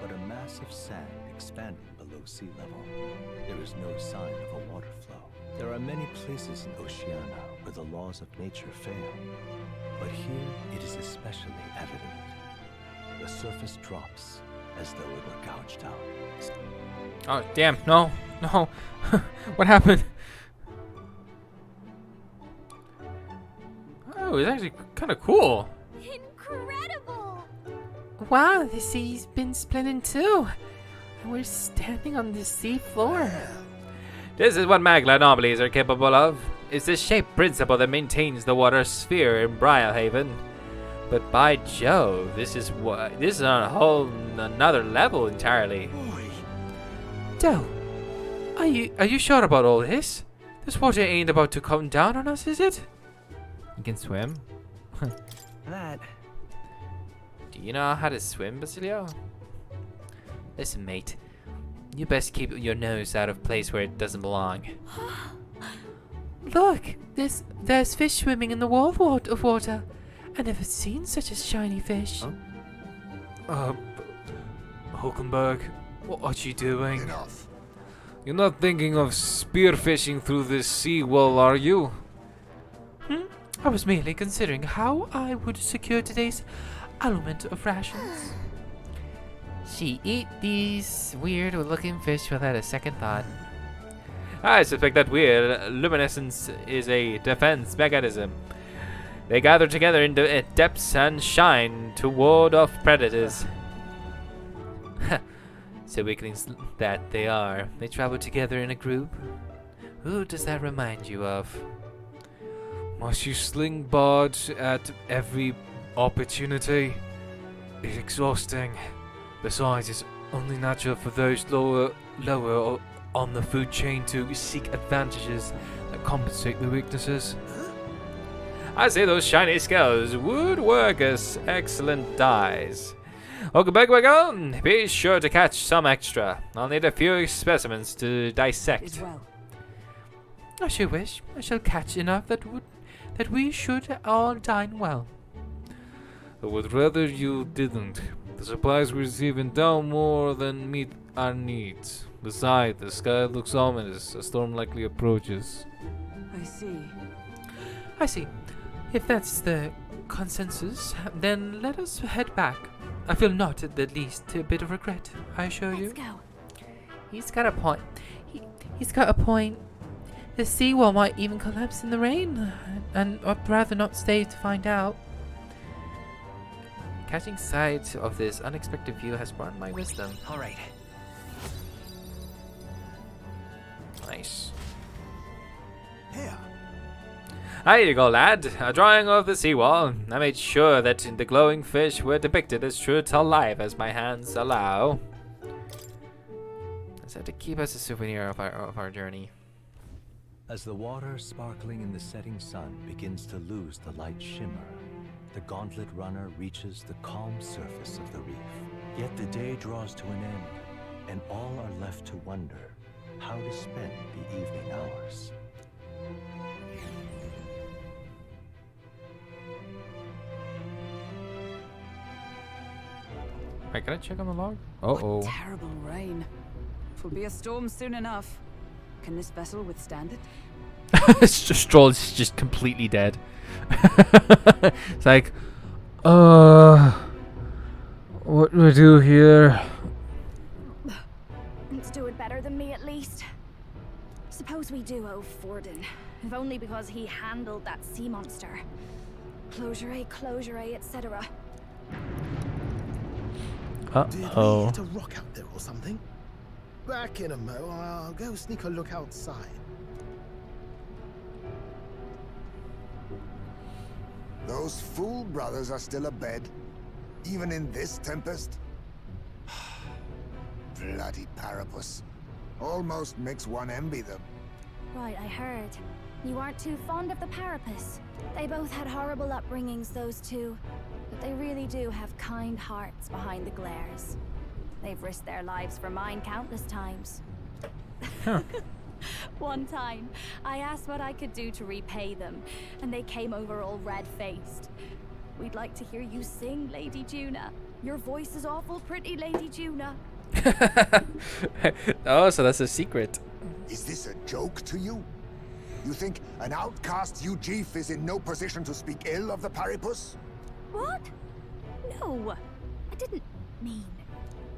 but a mass of sand expanding below sea level. There is no sign of a water flow. There are many places in Oceania where the laws of nature fail, but here it is especially evident. The surface drops as though it were gouged out. Oh, damn. No. No. What happened? Oh, it's actually kind of cool. Incredible! Wow, the sea's been split in two. And we're standing on the sea floor. This is what magma anomalies are capable of. is the shape principle that maintains the water sphere in Briarhaven. But by Jove, this is on a whole another level entirely. Del, are you sure about all this? This water ain't about to come down on us, is it? You can swim. That. Do you know how to swim, Basilio? Listen, mate. You best keep your nose out of place where it doesn't belong. Look, there's fish swimming in the wall of water. I never seen such a shiny fish. Huh? Hulkenberg, what are you doing? Enough. You're not thinking of spearfishing through this seawall, are you? I was merely considering how I would secure today's allotment of rations. She eat these weird-looking fish without a second thought. I suspect that weird luminescence is a defense mechanism. They gather together in depths and shine to ward off predators. So weaklings that they are. They travel together in a group. Who does that remind you of? Must you sling barge at every opportunity? It's exhausting. Besides, it's only natural for those lower on the food chain to seek advantages that compensate their weaknesses. I say those shiny scales would work as excellent dyes. Okay, be sure to catch some extra. I'll need a few specimens to dissect. As you wish. I shall catch enough that we should all dine well. I would rather you didn't. The supplies we're receiving don't more than meet our needs. Besides, the sky looks ominous. A storm likely approaches. I see. If that's the consensus, then let us head back. I feel not at the least a bit of regret, I assure you. Let's go. He's got a point. He's got a point. The seawall might even collapse in the rain, and I'd rather not stay to find out. Catching sight of this unexpected view has brought my wisdom. All right. Nice. Here. Here you go, lad. A drawing of the seawall. I made sure that the glowing fish were depicted as true to life as my hands allow. Let's have to keep as a souvenir of our journey. As the water sparkling in the setting sun begins to lose the light shimmer, the gauntlet runner reaches the calm surface of the reef. Yet the day draws to an end, and all are left to wonder how to spend the evening hours. Wait, can I check on the log? Uh-oh. What terrible rain. It will be a storm soon enough. Can this vessel withstand it? Stroll is just completely dead. It's like, what do we do here? It's doing better than me at least. Suppose we do owe Forden, if only because he handled that sea monster. Closure, etc. Did we Uh-oh. hit a rock out there or something? Back in a mo. I'll go sneak a look outside. Those fool brothers are still abed, even in this tempest. Bloody Parapus. Almost makes one envy them. Right, I heard. You aren't too fond of the Parapus. They both had horrible upbringings, those two. But they really do have kind hearts behind the glares. They've risked their lives for mine countless times. Huh. One time, I asked what I could do to repay them, and they came over all red-faced. We'd like to hear you sing, Lady Juna. Your voice is awful pretty, Lady Juna. Oh, so that's a secret. Is this a joke to you? You think an outcast Ujif is in no position to speak ill of the Paripus? What? No, I didn't mean.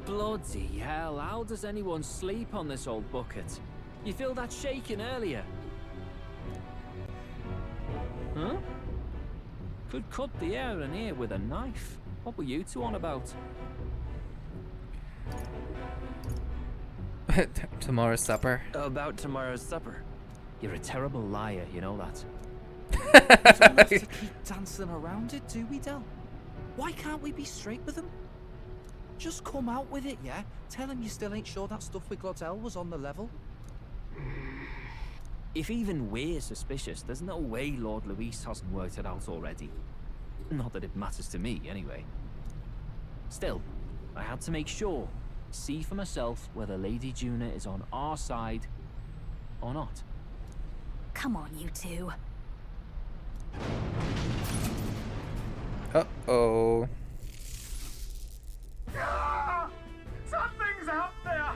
Bloody hell, how does anyone sleep on this old bucket? You feel that shaking earlier? Huh? Could cut the air in here with a knife. What were you two on about? Tomorrow's supper. About tomorrow's supper. You're a terrible liar, you know that. We don't have to keep dancing around it, do we, Del? Why can't we be straight with him? Just come out with it, yeah? Tell him you still ain't sure that stuff with Glottel was on the level. If even we're suspicious, there's no way Lord Luis hasn't worked it out already. Not that it matters to me, anyway. Still, I had to make sure, see for myself whether Lady Juna is on our side or not. Come on, you two. Uh-oh. Ah! Something's out there!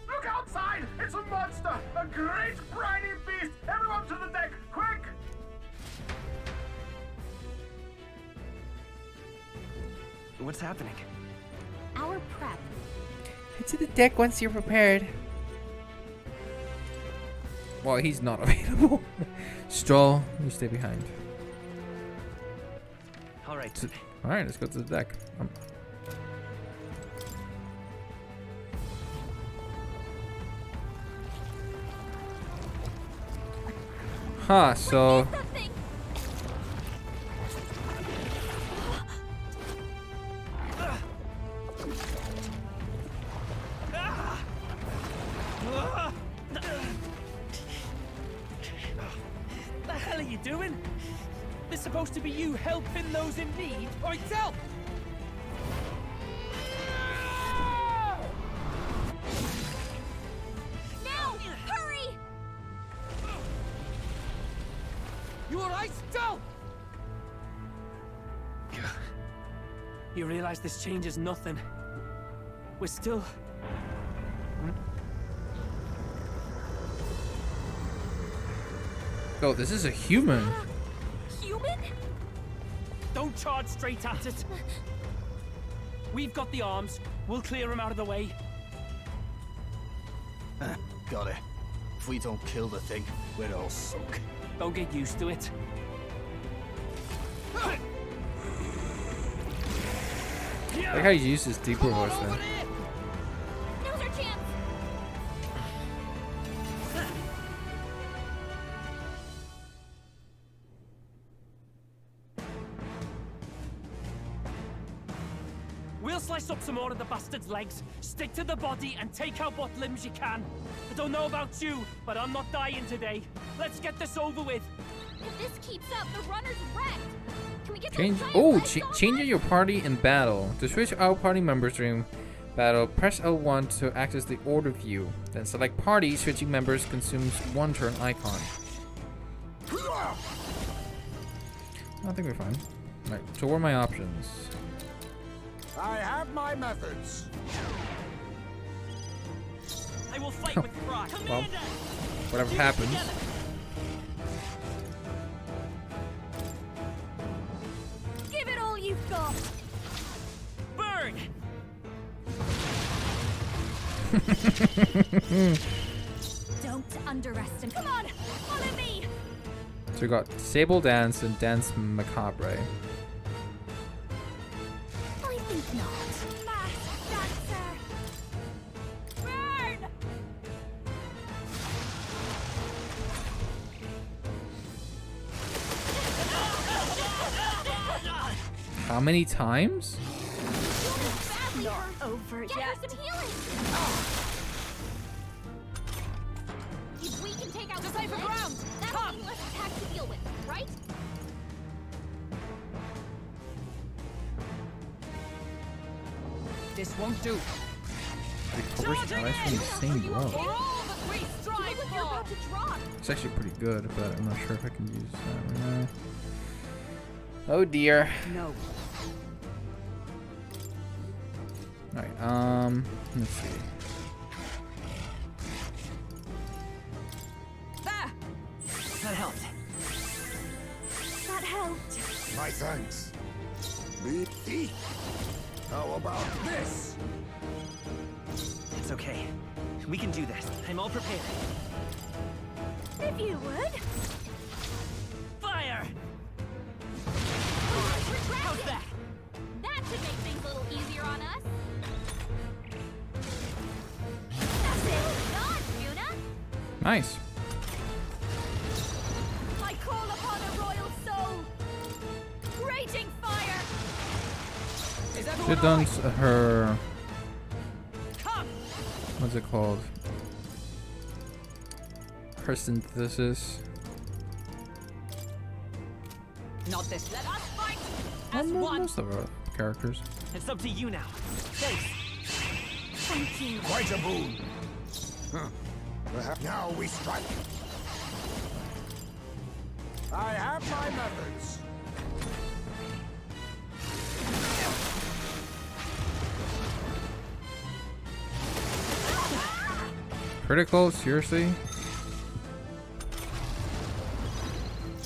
Look outside! It's a monster! A great briny beast! Everyone to the deck! Quick! What's happening? Our prep. Head to the deck once you're prepared. Well, he's not available. Stroll, you stay behind. Alright. Alright, let's go to the deck. Huh, so... The hell are you doing? This supposed to be you helping those in need, or itself? Now! Hurry! You alright, Del? You realize this changes nothing. We're still... Oh, this is a human. Human? Don't charge straight at it. We've got the arms. We'll clear him out of the way. Got it. If we don't kill the thing, we're all sunk. Don't get used to it. I like how he uses deeper voice there. Now's our chance. We'll slice up some more of the bastard's legs, stick to the body, and take out what limbs you can. I don't know about you, but I'm not dying today. Let's get this over with. If this keeps up, the runner's wrecked. Can we get Change. those Oh, giant legs off change it? your party in battle. To switch out party members during battle, press L1 to access the order view. Then select party. Switching members consumes 1 turn icon. I think we're fine. Alright, so what are my options? I have my methods. I will fight with pride. Well, whatever happens. Give it all you've got. Burn! Don't underestimate. Come on, follow me. So we got Sable Dance and Dance Macabre. I think not. Mask dancer. Burn! How many times? Not over yet. Get her some healing. If we can take out Decipher ground, that'll be less attack to deal with, right? This won't do. The course dies from the same blow. Look what you're about to drop. It's actually pretty good, but I'm not sure if I can use that. Oh dear. No. Alright, let's see. There! That helped. That helped. My thanks. Be deep. How about this? It's okay. We can do this. I'm all prepared. If you would. Fire! How's that? That should make things a little easier on us. That's it. Done, Juna. Nice. Should've done her. What's it called? Her synthesis. Not this. Let us fight as one. Most of our characters. It's up to you now. Thanks. Thank you. Quite a boon. Perhaps now we strike. I have my methods. Critical? Seriously?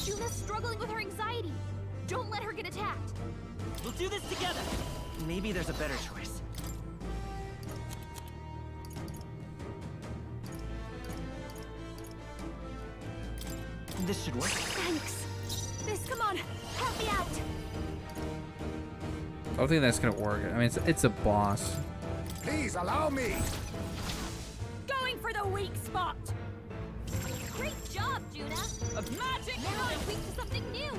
Juna's struggling with her anxiety. Don't let her get attacked. We'll do this together. Maybe there's a better choice. This should work. Thanks. This, come on, help me out. I don't think that's gonna work. I mean, it's a boss. Please allow me. Going for the weak spot. Great job, Juna. A magic Now I'm weak to something new.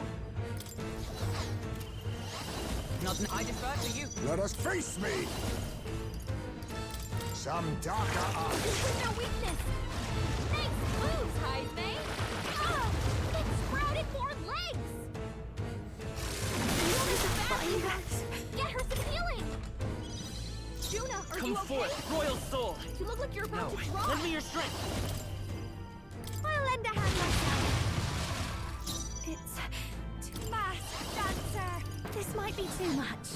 Not I defer to you. Let us face me. Some darker art. This was no weakness. Thanks, moves, Heisme. Oh, it sprouted more legs. Get her some healing. Juna, are Come you okay? forth, royal soul. You look like you're about No, to drop. lend me your strength. I'll lend a hand myself. It's too fast, Dancer. This might be too much.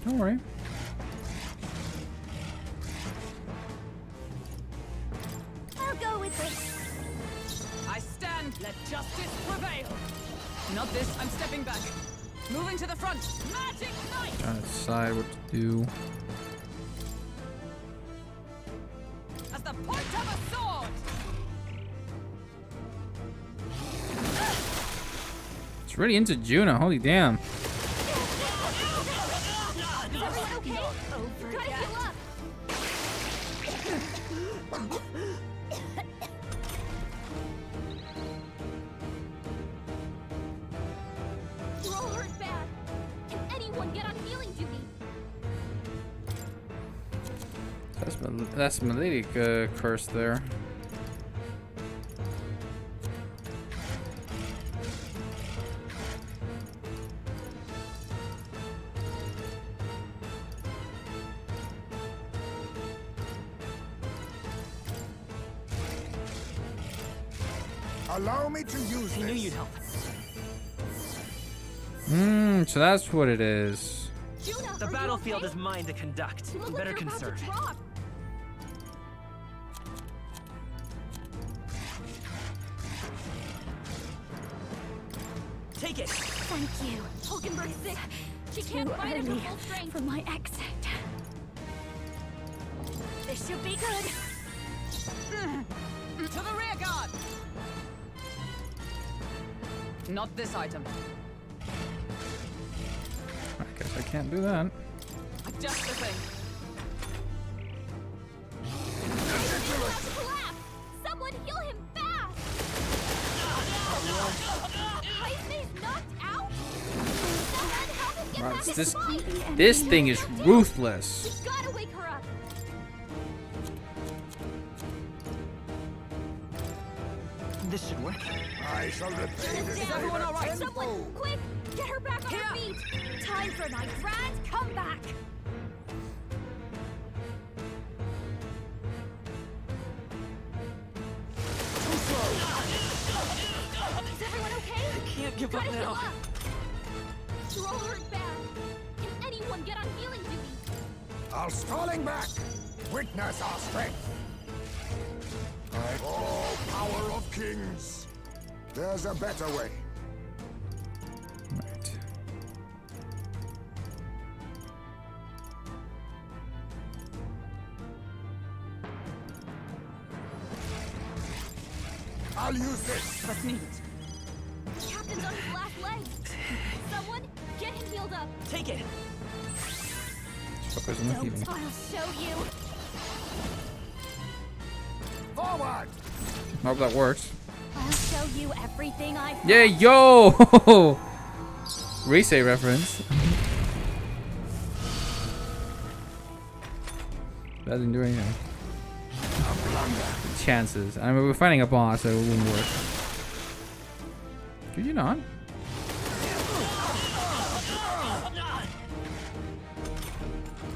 Don't worry. I'll go with this. I stand. Let justice prevail. Not this. I'm stepping back. Moving to the front. Magic knife. Trying to decide what to do. As the point of a sword. It's really into Juna. Holy damn. Is everyone okay? Gotta heal up. You're all hurt bad. Can anyone get on healing duty? That's my lady curse there. Allow me to use I this. knew you'd help. So that's what it is. Juna, The are you battlefield okay? is mine to conduct. You look Better like you're conserve. about to drop. Take it. Thank you. Hulkenberg's sick. She can't fight at her full strength. For my exit. This should be good. To the rear guard. Not this item. I guess I can't do that. Just the thing. Collapse! Someone heal him fast! Heisme's knocked out? Someone help him get Right, back this in fight! this thing is ruthless. We gotta wake her up! This should work. I shall repay this Is everyone all right? Someone, quick! Get her back on her feet! Time for my grand comeback! Is everyone okay? I can't give up Gotta heal now. up! You're all hurt bad. Can anyone get on healing duty? I'll stalling back. Witness our strength. Oh, power of kings. There's a better way. Right. I'll use this. Let's need it. The captain's on his last leg. Someone, get him healed up. Take it. Fuckers in the healing. I'll show you. Forward. Hope that works. I'll show you everything I've Yeah, yo! Resay reference. Doesn't do anything. Chances. I mean, we're fighting a boss, so it wouldn't work. Could you not?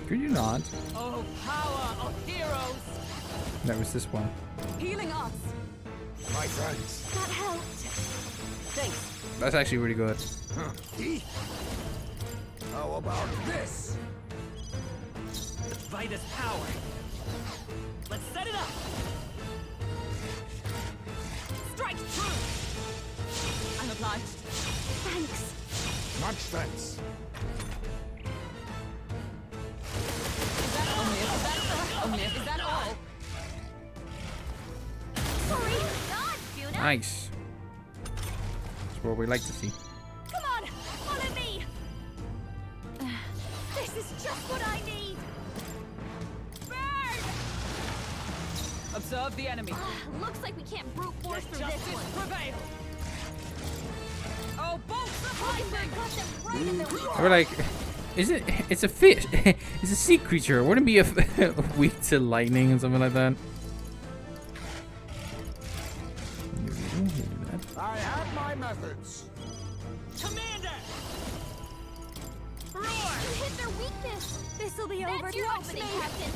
Could you not? Oh, power of heroes! That was this one. Healing us! My friends. That helped. Thanks. That's actually really good. How about this? Vitus power. Let's set it up. Strike true! I'm obliged. Thanks. Much thanks. Is that all? Sorry. God, Juna. Nice. That's what we like to see. Come on, follow me. This is just what I need. Burn! Observe the enemy. Looks like we can't brute force Let through this justice one. prevail. Oh, bolts of Hockenberg got them right in the weak. We're like, it's a fish. It's a sea creature. Wouldn't it be weak to lightning and something like that? I have my methods. Commander! Roar! You hit their weakness. This'll be over. That's your Trust opening, me. Captain.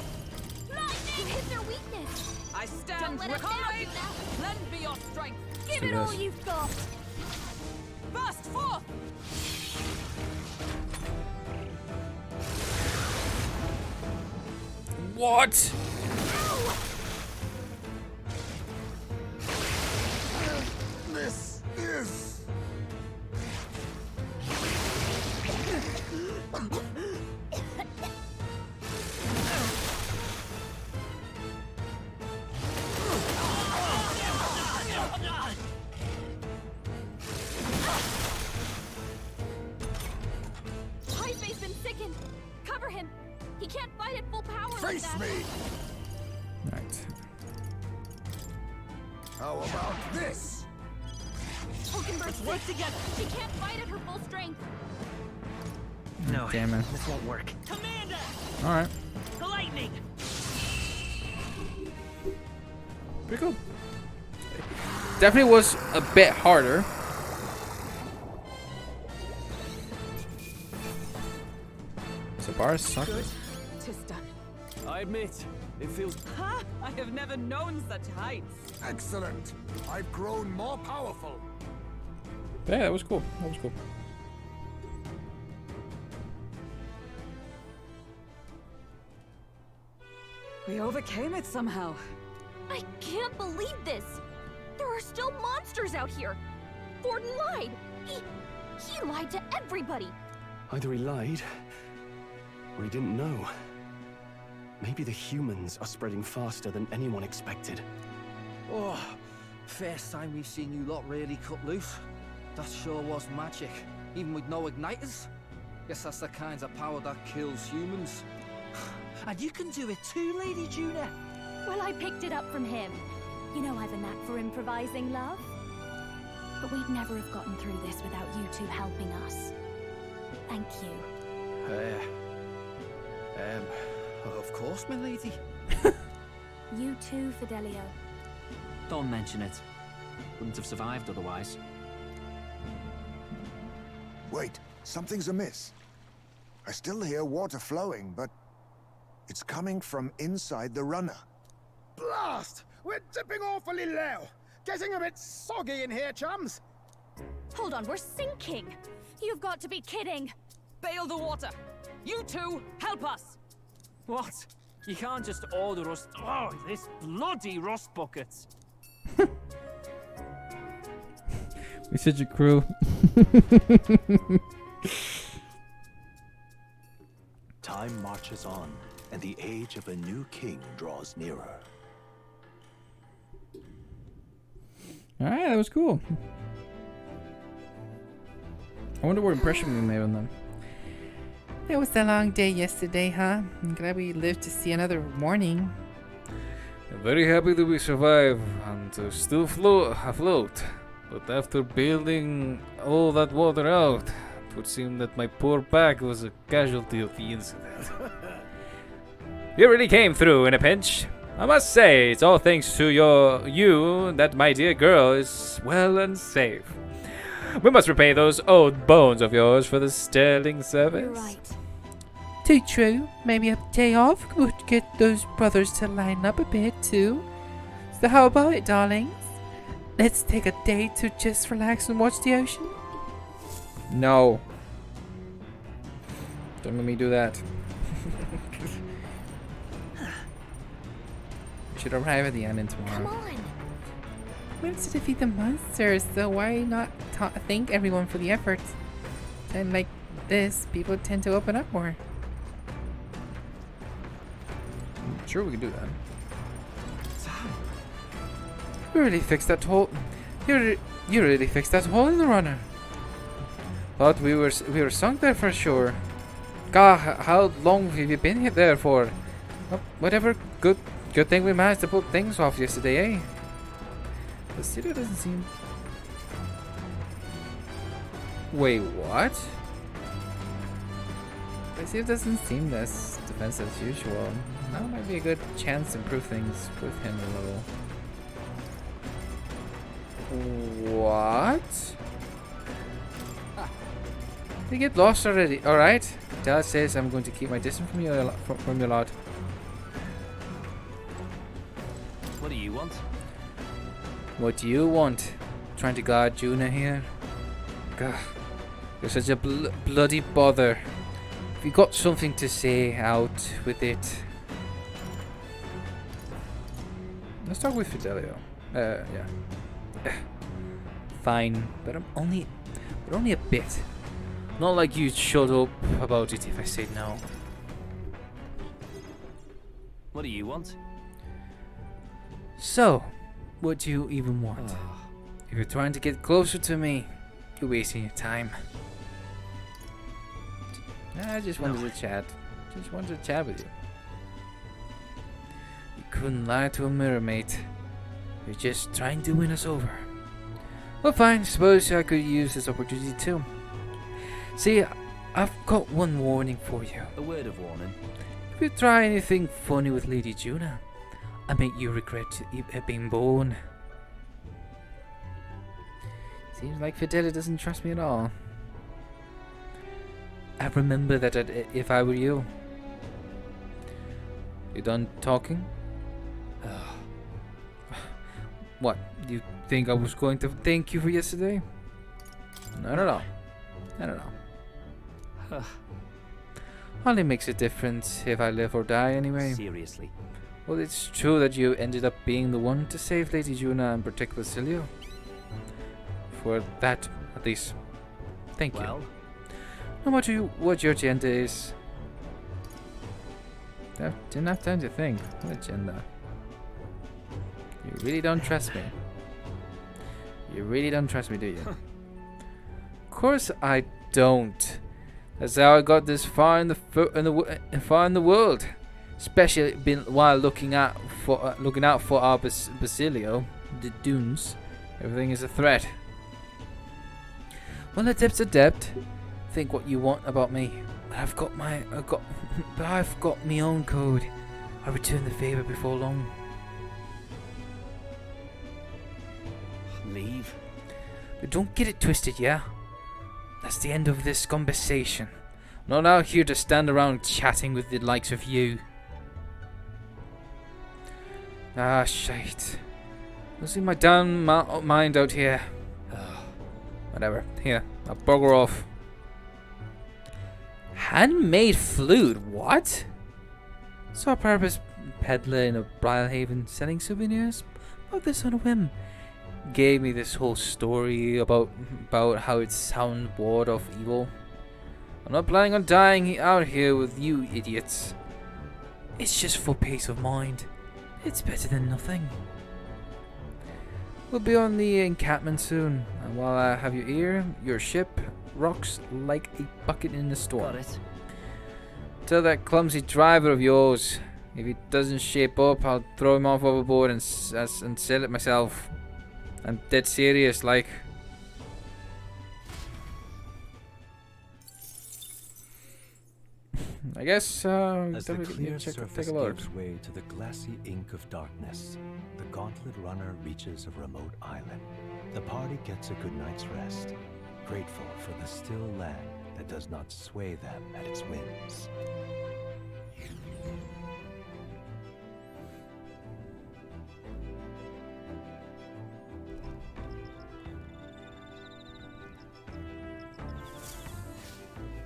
Lightning! You hit their weakness. I stand. Don't let us down, Comrades, Juna. lend me your strength. Give do it all this. you've got. Burst forth! What? This is... Highface been sickened. Cover him. He can't fight at full power like Face that. me! Right. How about this? Hockenberg's Work sick. together. She can't fight at her full strength. No, Damn it. this won't work. Commander! All right. The lightning! Pretty cool. Definitely was a bit harder. So bars suck. Good. 'Tis done. I admit, it feels... Ha! I have never known such heights. Excellent. I've grown more powerful. Yeah, that was cool. That was cool. We overcame it somehow. I can't believe this. There are still monsters out here. Forden lied. He lied to everybody. Either he lied, or he didn't know. Maybe the humans are spreading faster than anyone expected. Oh, first time we've seen you lot really cut loose. That sure was magic, even with no igniters. Guess that's the kind of power that kills humans. And you can do it too, Lady Juna. Well, I picked it up from him. You know I've a knack for improvising, love. But we'd never have gotten through this without you two helping us. Thank you. Of course, my lady. You too, Fidelio. Don't mention it. Wouldn't have survived otherwise. Wait, something's amiss. I still hear water flowing, but it's coming from inside the runner. Blast! We're dipping awfully low. Getting a bit soggy in here, chums. Hold on, we're sinking. You've got to be kidding. Bail the water. You two, help us. What? You can't just order us. Oh, this bloody rust buckets. We're such a crew. Time marches on, and the age of a new king draws nearer. Alright, that was cool. I wonder what impression we made on them. It was a long day yesterday, huh? I'm glad we lived to see another morning. I'm very happy that we survived and still afloat. But after bailing all that water out, it would seem that my poor back was a casualty of the incident. You really came through in a pinch. I must say, it's all thanks to you that my dear girl is well and safe. We must repay those old bones of yours for the sterling service. You're right. Too true. Maybe a day off would get those brothers to line up a bit too. So how about it, darlings? Let's take a day to just relax and watch the ocean. No. Don't let me do that. We should arrive at the ending tomorrow. Come on. We have to defeat the monsters, so why not thank everyone for the effort? And like this, people tend to open up more. Sure, we can do that. You really fixed that hole. You really fixed that hole in the runner. Thought we were sunk there for sure. God, how long have you been there for? Well, whatever. Good thing we managed to pull things off yesterday, eh? The city doesn't seem. Wait, what? The city doesn't seem as defensive as usual. Now might be a good chance to improve things with him a little. What? They get lost already. Alright. Dad says I'm going to keep my distance from you lot. What do you want? What do you want? Trying to guard Juna here? God, you're such a bloody bother. If you got something to say, out with it. Let's talk with Fidelio. Yeah. Fine, but only a bit. Not like you'd shut up about it if I said no. What do you want? So, what do you even want? If you're trying to get closer to me, you're wasting your time. I just wanted to chat. Just wanted to chat with you. You couldn't lie to a mirror, mate. You're just trying to win us over. Well, fine. Suppose I could use this opportunity too. See, I've got one warning for you. A word of warning. If you try anything funny with Lady Juna, I make you regret being born. Seems like Fidelia doesn't trust me at all. I remember that if I were you. You done talking? What? You think I was going to thank you for yesterday? Not at all. Not at all. Only makes a difference if I live or die anyway. Seriously. Well, it's true that you ended up being the one to save Lady Juna and protect Basilio. For that, at least. Thank you. No matter what your agenda is. Didn't have time to think. What agenda? You really don't trust me. You really don't trust me, do you? Of course I don't. That's how I got this far in the world. Especially while looking out for our Basilio, the Dunes. Everything is a threat. Well, adept's adept. Think what you want about me. But I've got my own code. I'll return the favor before long. Leave. But don't get it twisted, yeah? That's the end of this conversation. I'm not out here to stand around chatting with the likes of you. Ah, shite. Losing my damn mind out here. Whatever. Here, I'll bugger off. Handmade flute? What? Saw a purpose peddler in a Brylehaven selling souvenirs. Bought this on a whim. Gave me this whole story about how it's soundboard of evil. I'm not planning on dying out here with you idiots. It's just for peace of mind. It's better than nothing. We'll be on the encampment soon, and while I have you here, your ship rocks like a bucket in a storm. Got it. Tell that clumsy driver of yours, if he doesn't shape up, I'll throw him off overboard and sell it myself. I'm dead serious, like. I guess As the definitely clear take surface a look. gives way to the glassy ink of darkness, the Gauntlet Runner reaches a remote island. The party gets a good night's rest, grateful for the still land that does not sway them at its whims.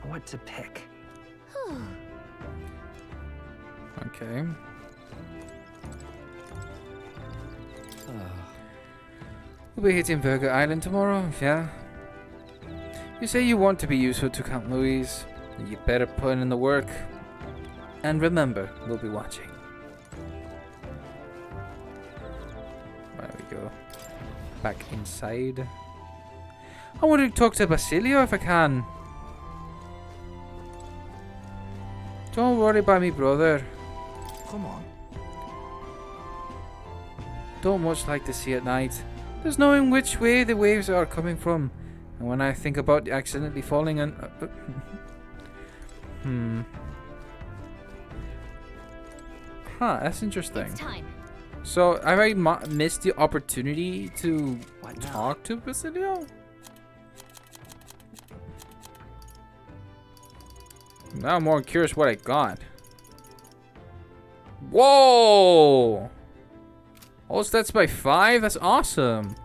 What to pick? Okay. We'll be hitting Virga Island tomorrow, yeah? You say you want to be useful to Count Louise. You better put in the work. And remember, we'll be watching. There we go. Back inside. I want to talk to Basilio if I can. Don't worry about me, brother. Come on. Don't much like the sea at night. There's knowing which way the waves are coming from. And when I think about accidentally falling and... Huh, that's interesting. It's time. So, have I missed the opportunity to talk to Basilio? Now I'm more curious what I got. Whoa! All stats by 5? That's awesome.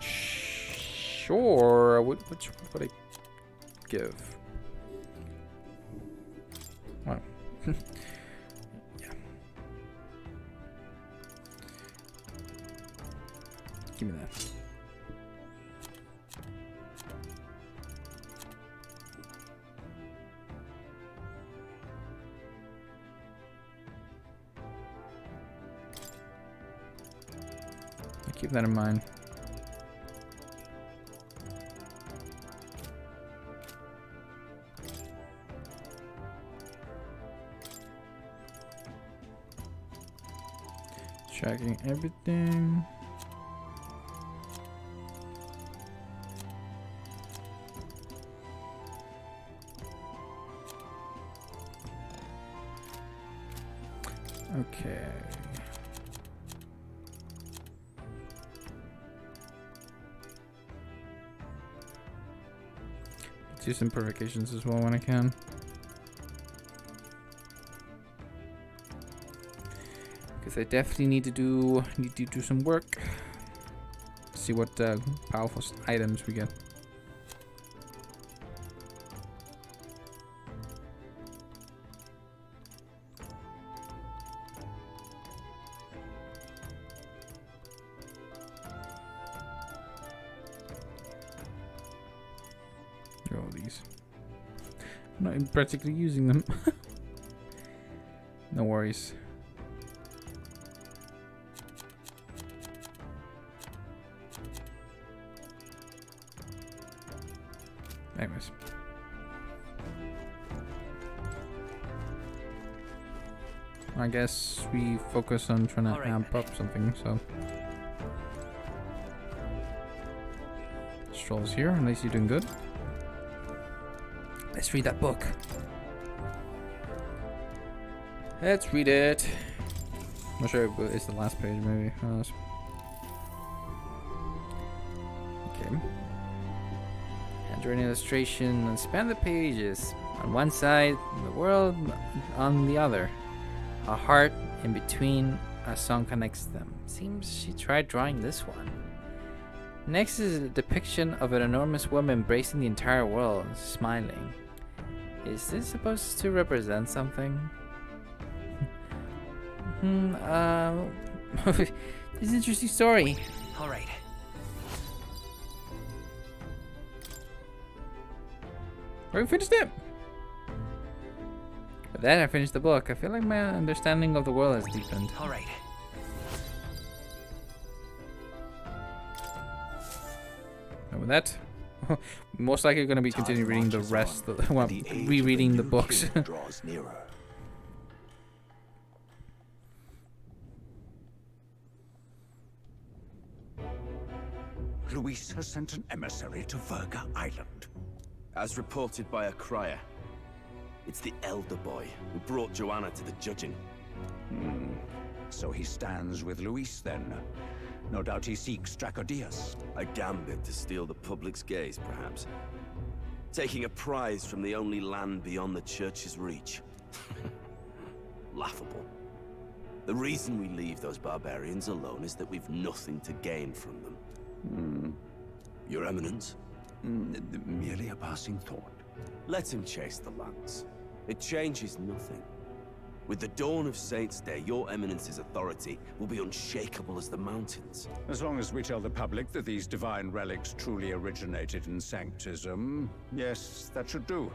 Sure. Which would I give? Well, yeah. Give me that. Keep that in mind. Tracking everything. Okay. Do some provocations as well when I can. Because I definitely need to do some work. See what powerful items we get. All these. I'm not even practically using them. No worries. Anyways. I guess we focus on trying to amp up something, so. Stroll's here, unless you're doing good. Let's read that book. Let's read it. I'm not sure if it's the last page, maybe. Okay. Handwritten illustration and span the pages. On one side, the world on the other. A heart in between, a song connects them. Seems she tried drawing this one. Next is a depiction of an enormous woman embracing the entire world, smiling. Is this supposed to represent something? This is an interesting story. All right. We finished it. But then I finished the book. I feel like my understanding of the world has deepened. All right. And with that, most likely going to be continuing reading the rest, well, rereading the books. Draws nearer. Luis has sent an emissary to Virga Island. As reported by a crier, it's the elder boy who brought Joanna to the judging. So he stands with Luis then. No doubt he seeks Dracodius. A gambit to steal the public's gaze, perhaps. Taking a prize from the only land beyond the church's reach. Laughable. The reason we leave those barbarians alone is that we've nothing to gain from them. Your Eminence? Merely a passing thought. Let him chase the lands. It changes nothing. With the dawn of Saints' Day, your Eminence's authority will be unshakable as the mountains. As long as we tell the public that these divine relics truly originated in Sanctism, yes, that should do.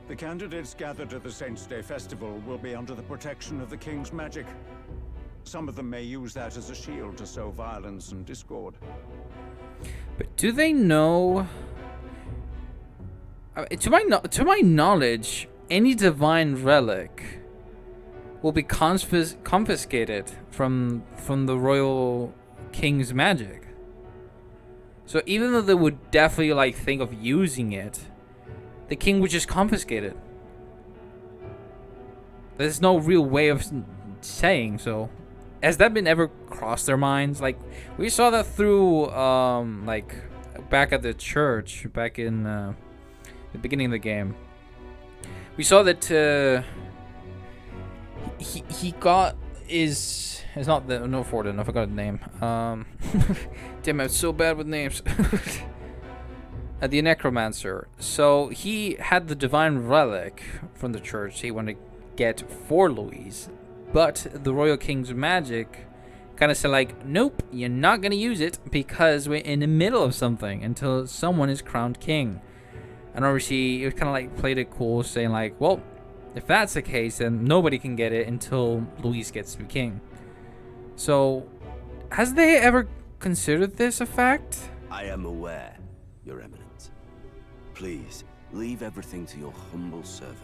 The candidates gathered at the Saints' Day festival will be under the protection of the King's magic. Some of them may use that as a shield to sow violence and discord. But do they know? To my knowledge, any divine relic will be confiscated from the royal king's magic. So even though they would definitely like think of using it, the king would just confiscate it. There's no real way of saying so. Has that been ever crossed their minds? Like we saw that through like back at the church back in the beginning of the game. We saw that he got is not the no Forden, I forgot the name. Damn, I'm so bad with names. The necromancer. So he had the divine relic from the church he wanted to get for Louise, but the royal king's magic kind of said like, nope, you're not gonna use it because we're in the middle of something until someone is crowned king. And obviously it kind of like played it cool, saying like, well, if that's the case, then nobody can get it until Luis gets to be king. So, has they ever considered this a fact? I am aware, Your Eminence. Please, leave everything to your humble servant.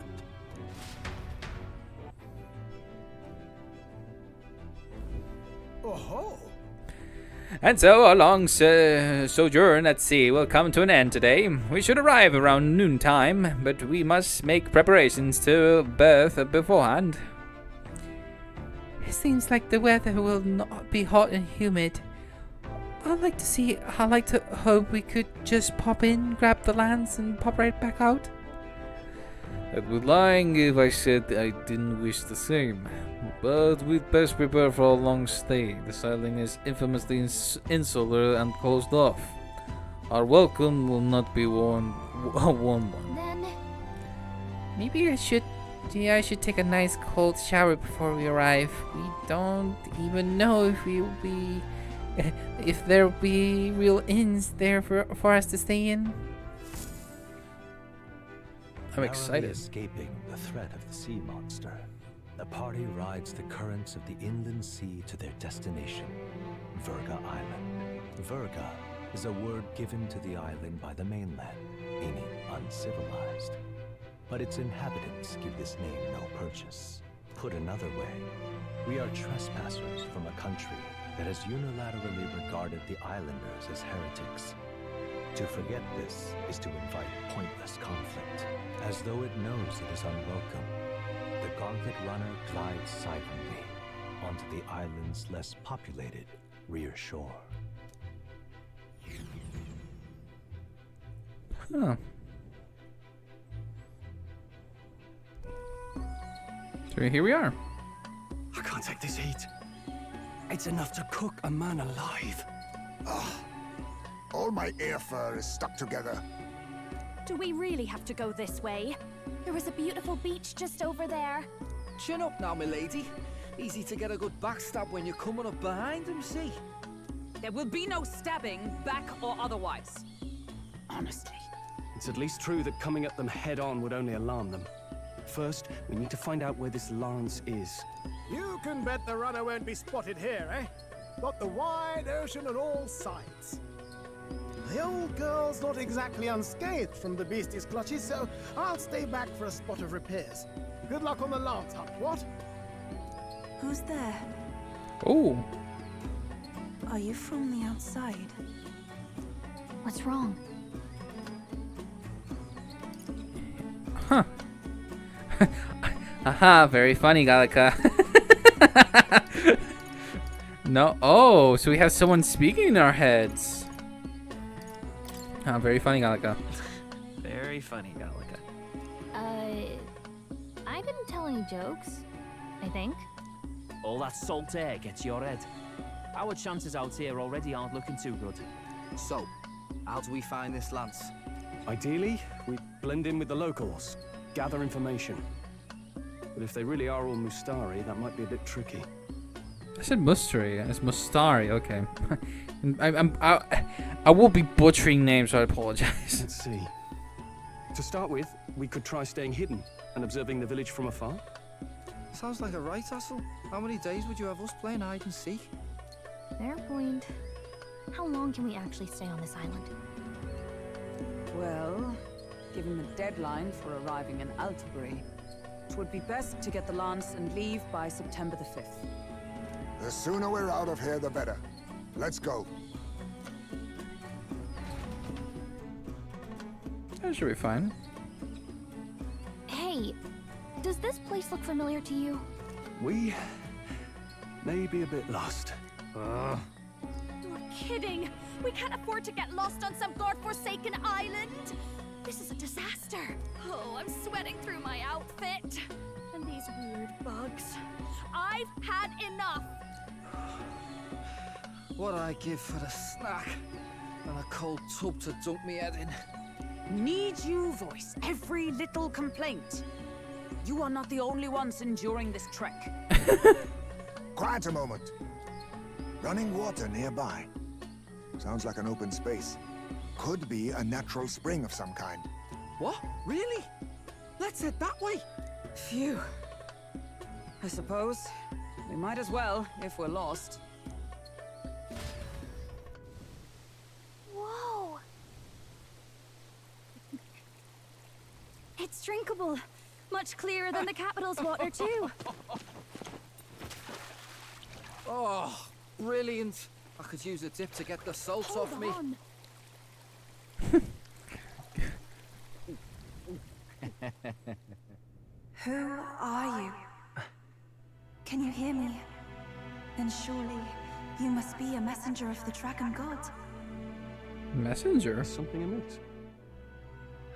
Oh-ho! And so, a long sojourn at sea will come to an end today. We should arrive around noontime, but we must make preparations to berth beforehand. It seems like the weather will not be hot and humid. I'd like to hope we could just pop in, grab the lance, and pop right back out. I'd be lying if I said I didn't wish the same. But we'd best prepare for a long stay. This island is infamously insular and closed off. Our welcome will not be a warm one. Then maybe I should take a nice cold shower before we arrive. We don't even know if there'll be real inns there for us to stay in. I'm excited. Escaping the threat of the sea monster, the party rides the currents of the inland sea to their destination, Virga Island. Virga is a word given to the island by the mainland, meaning uncivilized. But its inhabitants give this name no purchase. Put another way, we are trespassers from a country that has unilaterally regarded the islanders as heretics. To forget this is to invite pointless conflict. As though it knows it is unwelcome, the Gauntlet Runner glides silently onto the island's less populated rear shore. Huh. So here we are. I can't take this heat. It's enough to cook a man alive. All my air fur is stuck together. Do we really have to go this way? There was a beautiful beach just over there. Chin up now, milady. Easy to get a good backstab when you're coming up behind him, see? There will be no stabbing, back or otherwise. Honestly. It's at least true that coming at them head on would only alarm them. First, we need to find out where this lance is. You can bet the runner won't be spotted here, eh? Got the wide ocean on all sides. The old girl's not exactly unscathed from the beastie's clutches, so I'll stay back for a spot of repairs. Good luck on the lance hunt, what? Who's there? Oh. Are you from the outside? What's wrong? Huh. Haha, very funny, Gallica. No. Oh, so we have someone speaking in our heads. Very funny, Gallica. Very funny, Gallica. I didn't tell any jokes, I think. All that salt air gets your head. Our chances out here already aren't looking too good. So, how do we find this lance? Ideally, we blend in with the locals, gather information. But if they really are all Mustari, that might be a bit tricky. I said Mustari. It's Mustari. Okay. I will be butchering names, so I apologize. Let's see. To start with, we could try staying hidden and observing the village from afar. Sounds like a right hustle. How many days would you have us playing hide and seek? Fair point. How long can we actually stay on this island? Well, given the deadline for arriving in Altabury, it would be best to get the lance and leave by September the 5th. The sooner we're out of here, the better. Let's go. That should be fine. Hey, does this place look familiar to you? We may be a bit lost. You're kidding! We can't afford to get lost on some godforsaken island! This is a disaster! Oh, I'm sweating through my outfit! And these weird bugs. I've had enough! What I give for a snack and a cold tub to dunk me head in. Need you voice every little complaint? You are not the only ones enduring this trek. Quiet a moment. Running water nearby. Sounds like an open space. Could be a natural spring of some kind. What? Really? Let's head that way. Phew. I suppose we might as well if we're lost. Whoa! It's drinkable. Much clearer than the capital's water, too. Oh, brilliant. I could use a dip to get the salt off me. Who are you? Can you hear me? Then surely you must be a messenger of the Dragon God. Messenger? Something amiss.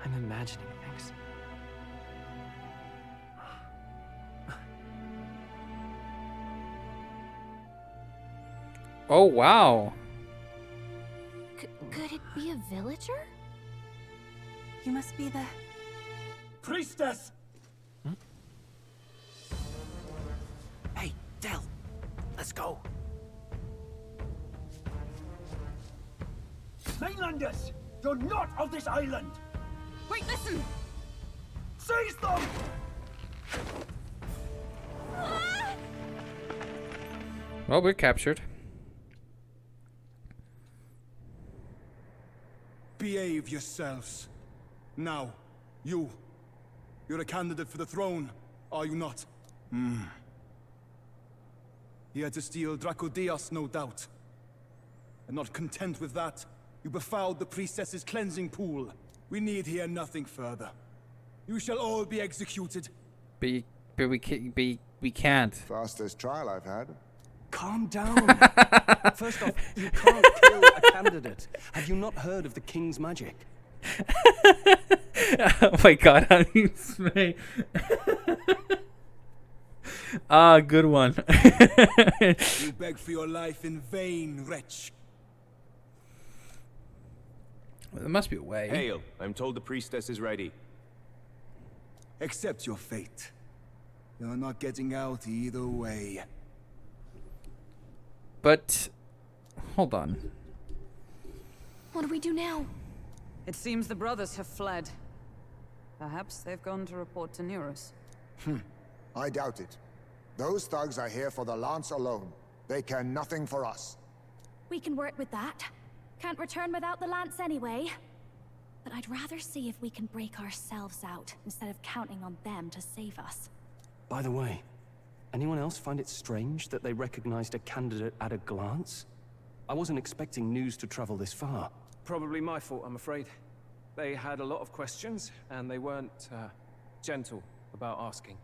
I'm imagining things. Oh, wow. Could it be a villager? You must be the... Priestess! Hey, Del, let's go. Mainlanders! You're not of this island! Wait, listen! Seize them! Well, we're captured. Behave yourselves. Now, you're a candidate for the throne, are you not? Here to steal Dracodias, no doubt. And not content with that, you befouled the priestess's cleansing pool. We need hear nothing further. You shall all be executed. But we can't. Fastest trial I've had. Calm down. First off, you can't kill a candidate. Have you not heard of the king's magic? Oh my god, how do you say? Ah, good one. You beg for your life in vain, wretch. Well, there must be a way. Hail, I'm told the priestess is ready. Accept your fate. You're not getting out either way. But, hold on. What do we do now? It seems the brothers have fled. Perhaps they've gone to report to Neurus. I doubt it. Those thugs are here for the lance alone. They care nothing for us. We can work with that. Can't return without the lance anyway. But I'd rather see if we can break ourselves out instead of counting on them to save us. By the way, anyone else find it strange that they recognized a candidate at a glance? I wasn't expecting news to travel this far. Probably my fault, I'm afraid. They had a lot of questions, and they weren't, gentle about asking.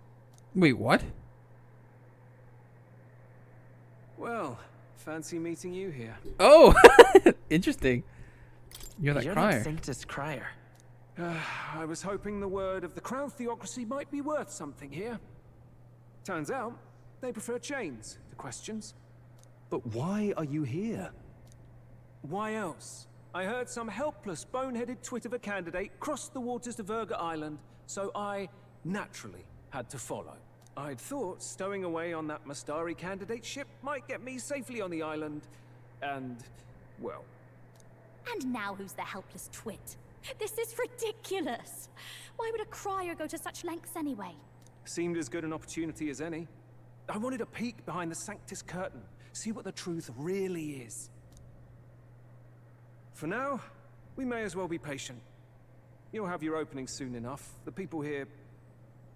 Wait, what? Well, fancy meeting you here. Oh, interesting. You're that You're crier. that Sanctus crier. I was hoping the word of the Crown Theocracy might be worth something here. Turns out, they prefer chains to questions. But why are you here? Why else? I heard some helpless, boneheaded twit of a candidate crossed the waters to Virga Island, so I naturally had to follow. I'd thought stowing away on that Mastari candidate ship might get me safely on the island, and, well... And now who's the helpless twit? This is ridiculous. Why would a crier go to such lengths anyway? Seemed as good an opportunity as any. I wanted a peek behind the Sanctus curtain, see what the truth really is. For now, we may as well be patient. You'll have your opening soon enough. The people here,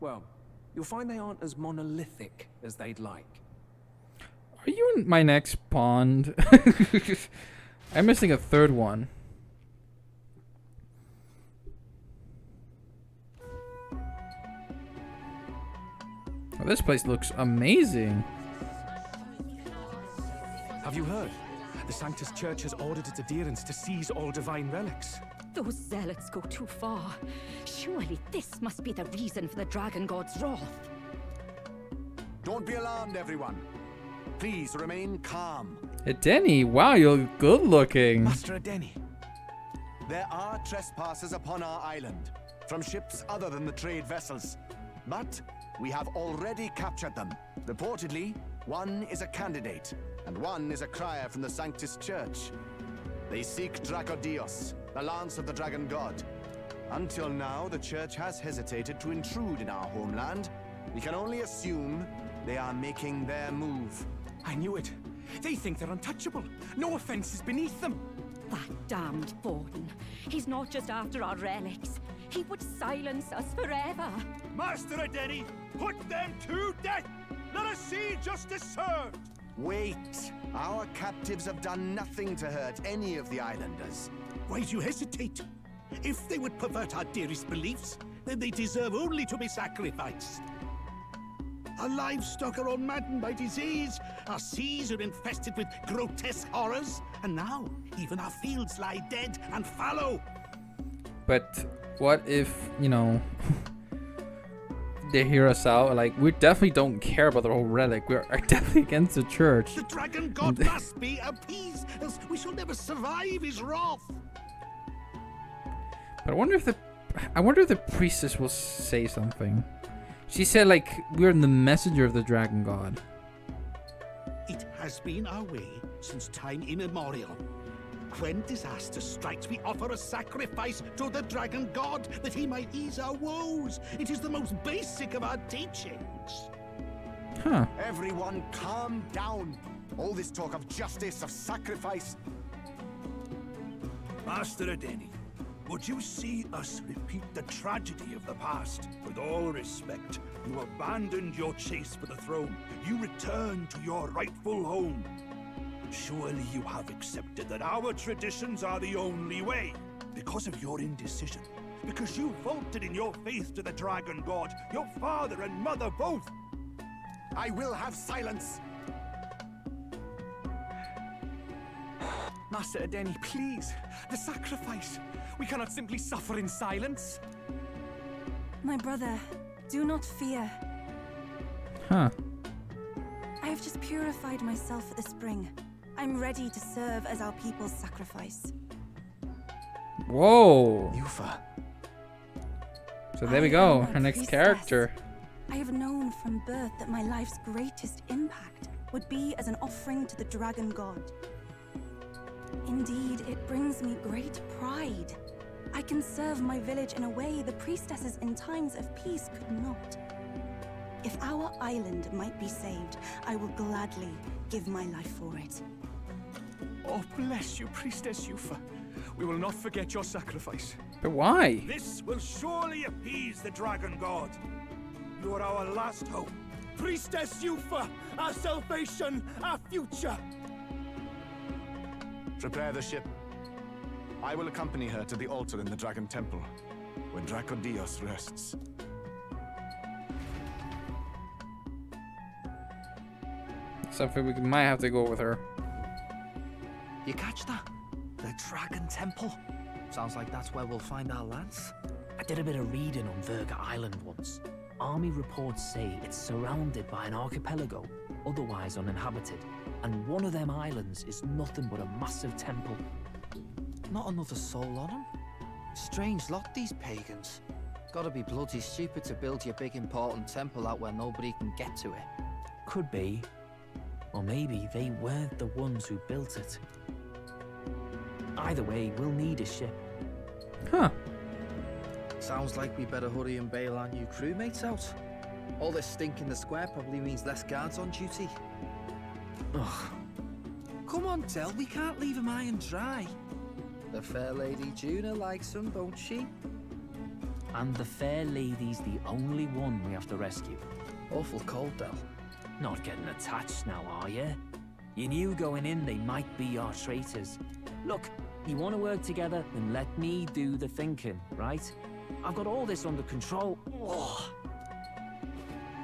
well, you'll find they aren't as monolithic as they'd like. Are you in my next pond? I'm missing a third one. Oh, this place looks amazing. Have you heard? The Sanctus Church has ordered its adherents to seize all divine relics. Those zealots go too far. Surely this must be the reason for the Dragon God's wrath. Don't be alarmed, everyone. Please remain calm. Denny, wow, you're good looking. Master Denny, there are trespassers upon our island, from ships other than the trade vessels. But we have already captured them. Reportedly, one is a candidate, and one is a crier from the Sanctus Church. They seek Dracodios, the lance of the Dragon God. Until now, the Church has hesitated to intrude in our homeland. We can only assume they are making their move. I knew it. They think they're untouchable. No offense is beneath them. That damned Borden. He's not just after our relics. He would silence us forever. Master Adeni, put them to death! Let us see justice served! Wait. Our captives have done nothing to hurt any of the islanders. Why do you hesitate? If they would pervert our dearest beliefs, then they deserve only to be sacrificed. Our livestock are all maddened by disease, our seas are infested with grotesque horrors, and now even our fields lie dead and fallow. But what if, you know, they hear us out? Like, we definitely don't care about the whole relic. We're definitely against the church. The Dragon God must be appeased, else we shall never survive his wrath. But I wonder if the priestess will say something. She said, like, we're the messenger of the Dragon God. It has been our way since time immemorial. When disaster strikes, we offer a sacrifice to the Dragon God that he might ease our woes. It is the most basic of our teachings. Huh. Everyone calm down. All this talk of justice, of sacrifice. Master Adeni, would you see us repeat the tragedy of the past? With all respect, you abandoned your chase for the throne. You returned to your rightful home. Surely you have accepted that our traditions are the only way. Because of your indecision, because you faltered in your faith to the Dragon God, your father and mother both. I will have silence. Master Adeni, please. The sacrifice. We cannot simply suffer in silence. My brother, do not fear. Huh. I have just purified myself for the spring. I'm ready to serve as our people's sacrifice. Whoa. Yufa. So there we go. Her next character. I have known from birth that my life's greatest impact would be as an offering to the Dragon God. Indeed, it brings me great pride. I can serve my village in a way the priestesses in times of peace could not. If our island might be saved, I will gladly give my life for it. Oh, bless you, Priestess Yufa. We will not forget your sacrifice. But why? This will surely appease the Dragon God. You are our last hope. Priestess Yufa, our salvation, our future. Prepare the ship. I will accompany her to the altar in the Dragon Temple, where Dracodios rests. Something we might have to go with her. You catch that? The Dragon Temple. Sounds like that's where we'll find our lance. I did a bit of reading on Virga Island once. Army reports say it's surrounded by an archipelago, otherwise uninhabited, and one of them islands is nothing but a massive temple. Not another soul on them. Strange lot, these pagans. Gotta be bloody stupid to build your big important temple out where nobody can get to it. Could be. Or maybe they weren't the ones who built it. Either way, we'll need a ship. Huh. Sounds like we better hurry and bail our new crewmates out. All this stink in the square probably means less guards on duty. Ugh. Come on, Del, we can't leave him high and dry. The fair lady Juna likes him, don't she? And the fair lady's the only one we have to rescue. Awful cold, Del. Not getting attached now, are you? You knew going in they might be our traitors. Look, you want to work together, then let me do the thinking, right? I've got all this under control. Oh.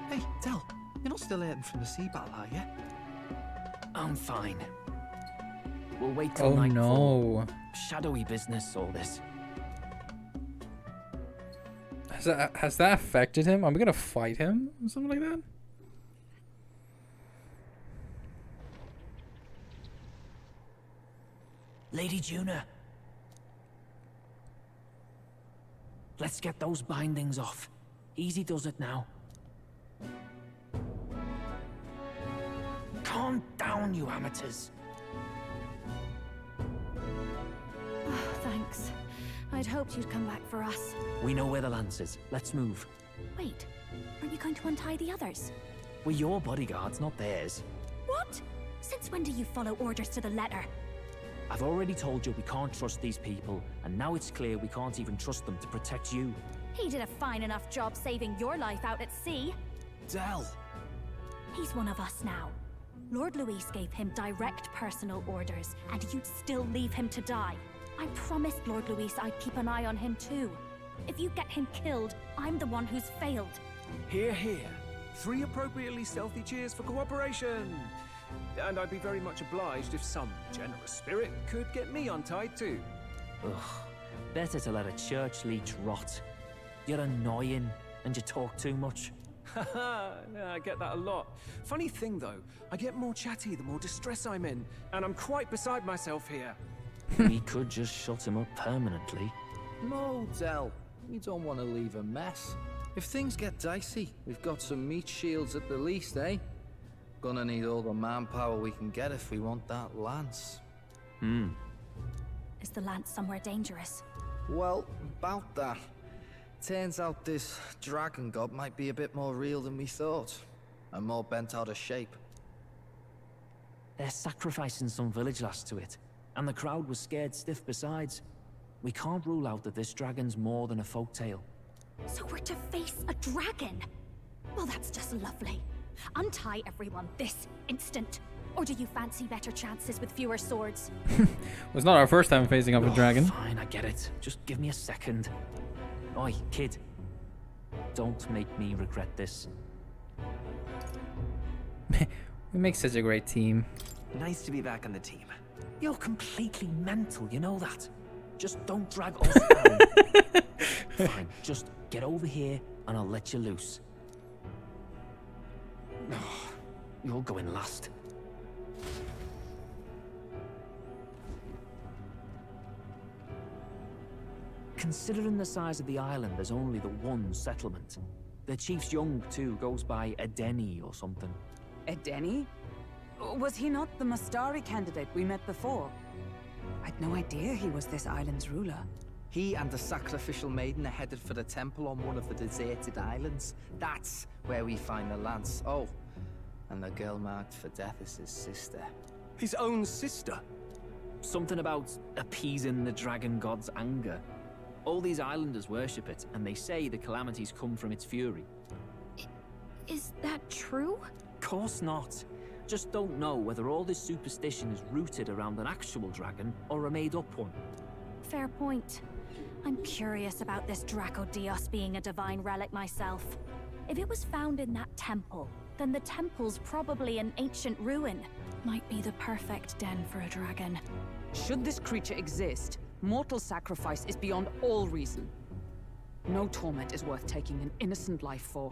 Hey, Del, you're not still hurting from the sea battle, are you? I'm fine. We'll wait till Oh nightfall. no. Shadowy business, all this. Has that affected him? Are we gonna fight him? Or something like that? Lady Juna. Let's get those bindings off. Easy does it now. Calm down, you amateurs. Oh, thanks. I'd hoped you'd come back for us. We know where the lance is. Let's move. Wait, aren't you going to untie the others? We're your bodyguards, not theirs. What? Since when do you follow orders to the letter? I've already told you we can't trust these people, and now it's clear we can't even trust them to protect you. He did a fine enough job saving your life out at sea. Del! He's one of us now. Lord Luis gave him direct personal orders, and you'd still leave him to die. I promised Lord Luis I'd keep an eye on him too. If you get him killed, I'm the one who's failed. Hear, hear. 3 appropriately stealthy cheers for cooperation. And I'd be very much obliged if some generous spirit could get me untied too. Ugh. Better to let a church leech rot. You're annoying, and you talk too much. Haha, I get that a lot. Funny thing though, I get more chatty the more distress I'm in, and I'm quite beside myself here. We could just shut him up permanently. No, Del. We don't want to leave a mess. If things get dicey, we've got some meat shields at the least, eh? Gonna need all the manpower we can get if we want that lance. Is the lance somewhere dangerous? Well, about that. Turns out this dragon god might be a bit more real than we thought. And more bent out of shape. They're sacrificing some village lass to it, and the crowd was scared stiff besides. We can't rule out that this dragon's more than a folktale. So we're to face a dragon? Well, that's just lovely. Untie everyone this instant. Or do you fancy better chances with fewer swords? It's not our first time facing up a dragon. Fine, I get it. Just give me a second. Oi, kid. Don't make me regret this. We make such a great team. Nice to be back on the team. You're completely mental, you know that. Just don't drag us down. Fine, just get over here and I'll let you loose. Oh, you're going last. Considering the size of the island, there's only the one settlement. The chief's young, too, goes by Edeni or something. Edeni? Was he not the Mastari candidate we met before? I'd no idea he was this island's ruler. He and the sacrificial maiden are headed for the temple on one of the deserted islands. That's where we find the lance. Oh, and the girl marked for death is his sister. His own sister? Something about appeasing the dragon god's anger. All these islanders worship it, and they say the calamities come from its fury. Is that true? Course not. Just don't know whether all this superstition is rooted around an actual dragon or a made-up one. Fair point. I'm curious about this Dracodios being a divine relic myself. If it was found in that temple, then the temple's probably an ancient ruin. Might be the perfect den for a dragon. Should this creature exist, mortal sacrifice is beyond all reason. No torment is worth taking an innocent life for.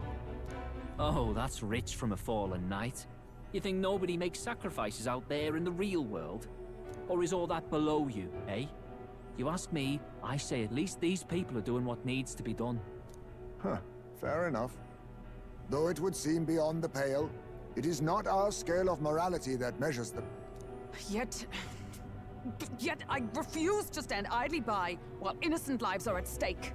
Oh, that's rich from a fallen knight. You think nobody makes sacrifices out there in the real world? Or is all that below you, eh? You ask me, I say at least these people are doing what needs to be done. Huh, fair enough. Though it would seem beyond the pale, it is not our scale of morality that measures them. Yet I refuse to stand idly by while innocent lives are at stake.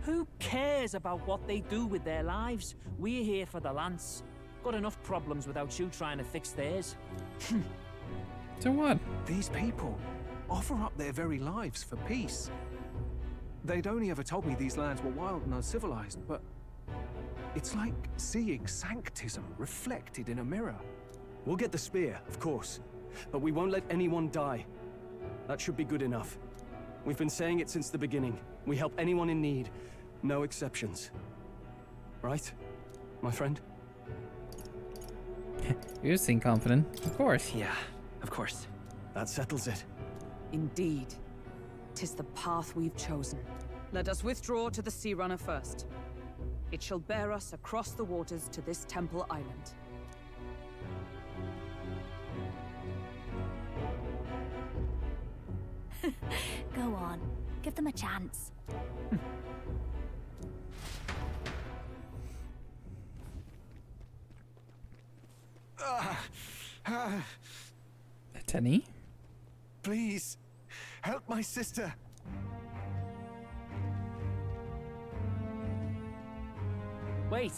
Who cares about what they do with their lives? We're here for the lance. Got enough problems without you trying to fix theirs. So what? These people offer up their very lives for peace. They'd only ever told me these lands were wild and uncivilized, but it's like seeing sanctism reflected in a mirror. We'll get the spear, of course, but we won't let anyone die. That should be good enough. We've been saying it since the beginning. We help anyone in need, no exceptions. Right, my friend? You seem confident. Of course. Yeah, of course. That settles it. Indeed. 'Tis the path we've chosen. Let us withdraw to the Sea Runner first. It shall bear us across the waters to this temple island. Go on. Give them a chance. Tenny? Please, help my sister. Wait,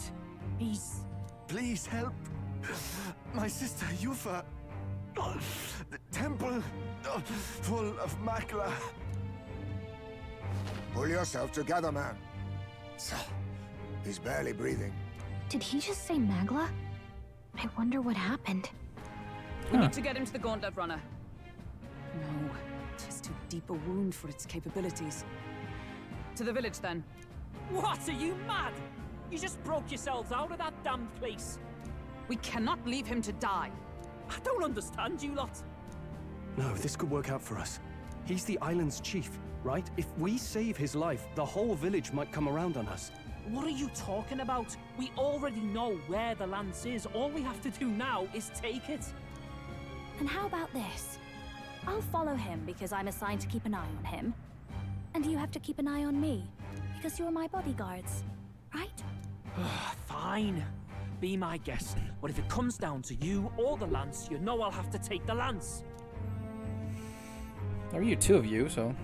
he's... Please help. My sister Yufa. The temple full of Makla. Pull yourself together, man. He's barely breathing. Did he just say Magla? I wonder what happened. We need to get him to the Gauntlet Runner. No, it is too deep a wound for its capabilities. To the village, then. What, are you mad? You just broke yourselves out of that damned place. We cannot leave him to die. I don't understand you lot. No, this could work out for us. He's the island's chief, right? If we save his life, the whole village might come around on us. What are you talking about? We already know where the lance is. All we have to do now is take it. And how about this? I'll follow him because I'm assigned to keep an eye on him. And you have to keep an eye on me because you're my bodyguards, right? Fine. Be my guest. But if it comes down to you or the lance, you know I'll have to take the lance. There are you two of you, so...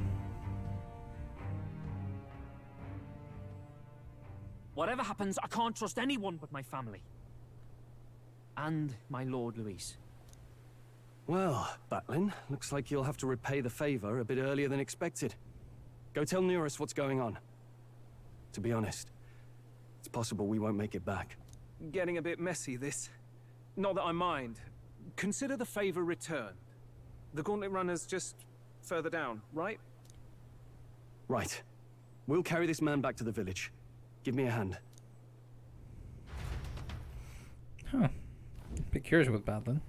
Whatever happens, I can't trust anyone but my family. And my Lord Luis. Well, Batlin, looks like you'll have to repay the favor a bit earlier than expected. Go tell Neurus what's going on. To be honest, it's possible we won't make it back. Getting a bit messy, this. Not that I mind. Consider the favor returned. The Gauntlet Runner's just further down, right? Right. We'll carry this man back to the village. Give me a hand. Huh. Be curious with Batlin.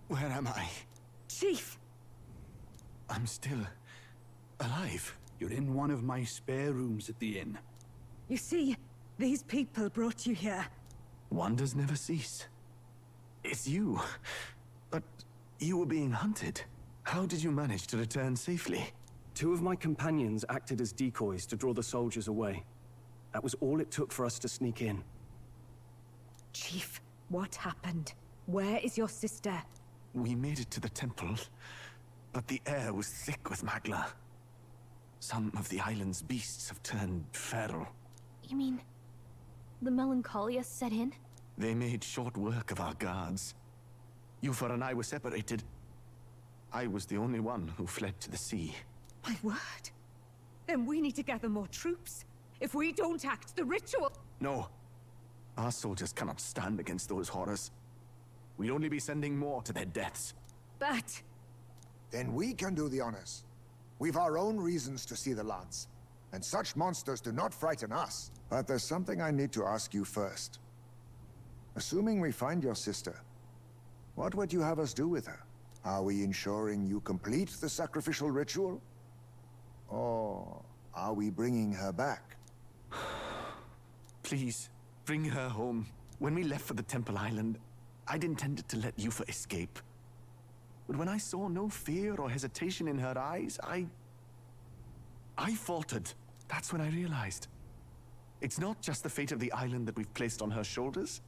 Where am I? Chief! I'm still alive. You're in one of my spare rooms at the inn. You see, these people brought you here. Wonders never cease. It's you. But you were being hunted. How did you manage to return safely? 2 of my companions acted as decoys to draw the soldiers away. That was all it took for us to sneak in. Chief, what happened? Where is your sister? We made it to the temple, but the air was thick with Magla. Some of the island's beasts have turned feral. You mean the Melancholia set in? They made short work of our guards. Yufa and I were separated. I was the only one who fled to the sea. My word. Then we need to gather more troops. If we don't act, the ritual... No. Our soldiers cannot stand against those horrors. we'd only be sending more to their deaths. But... Then we can do the honors. We've our own reasons to see the lance, and such monsters do not frighten us. But there's something I need to ask you first. Assuming we find your sister, what would you have us do with her? Are we ensuring you complete the sacrificial ritual? Or are we bringing her back? Please, bring her home. When we left for the Temple Island, I'd intended to let Yufa escape. But when I saw no fear or hesitation in her eyes, I faltered. That's when I realized. It's not just the fate of the island that we've placed on her shoulders.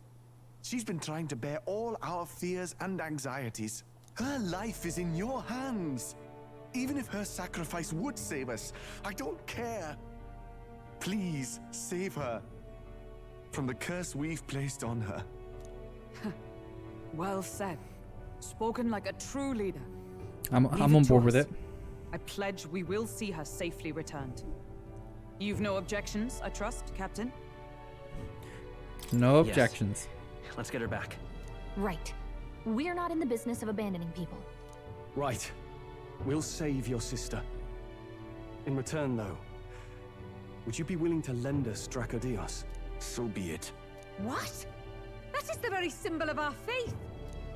She's been trying to bear all our fears and anxieties. Her life is in your hands. Even if her sacrifice would save us, I don't care. Please, save her from the curse we've placed on her. Well said. Spoken like a true leader. I'm Leave on it to board with us. it. I pledge we will see her safely returned. You've no objections, I trust, Captain? No Yes. objections. Let's get her back. Right. We're not in the business of abandoning people. Right. We'll save your sister. In return, though, would you be willing to lend us Dracodios? So be it. What? That is the very symbol of our faith.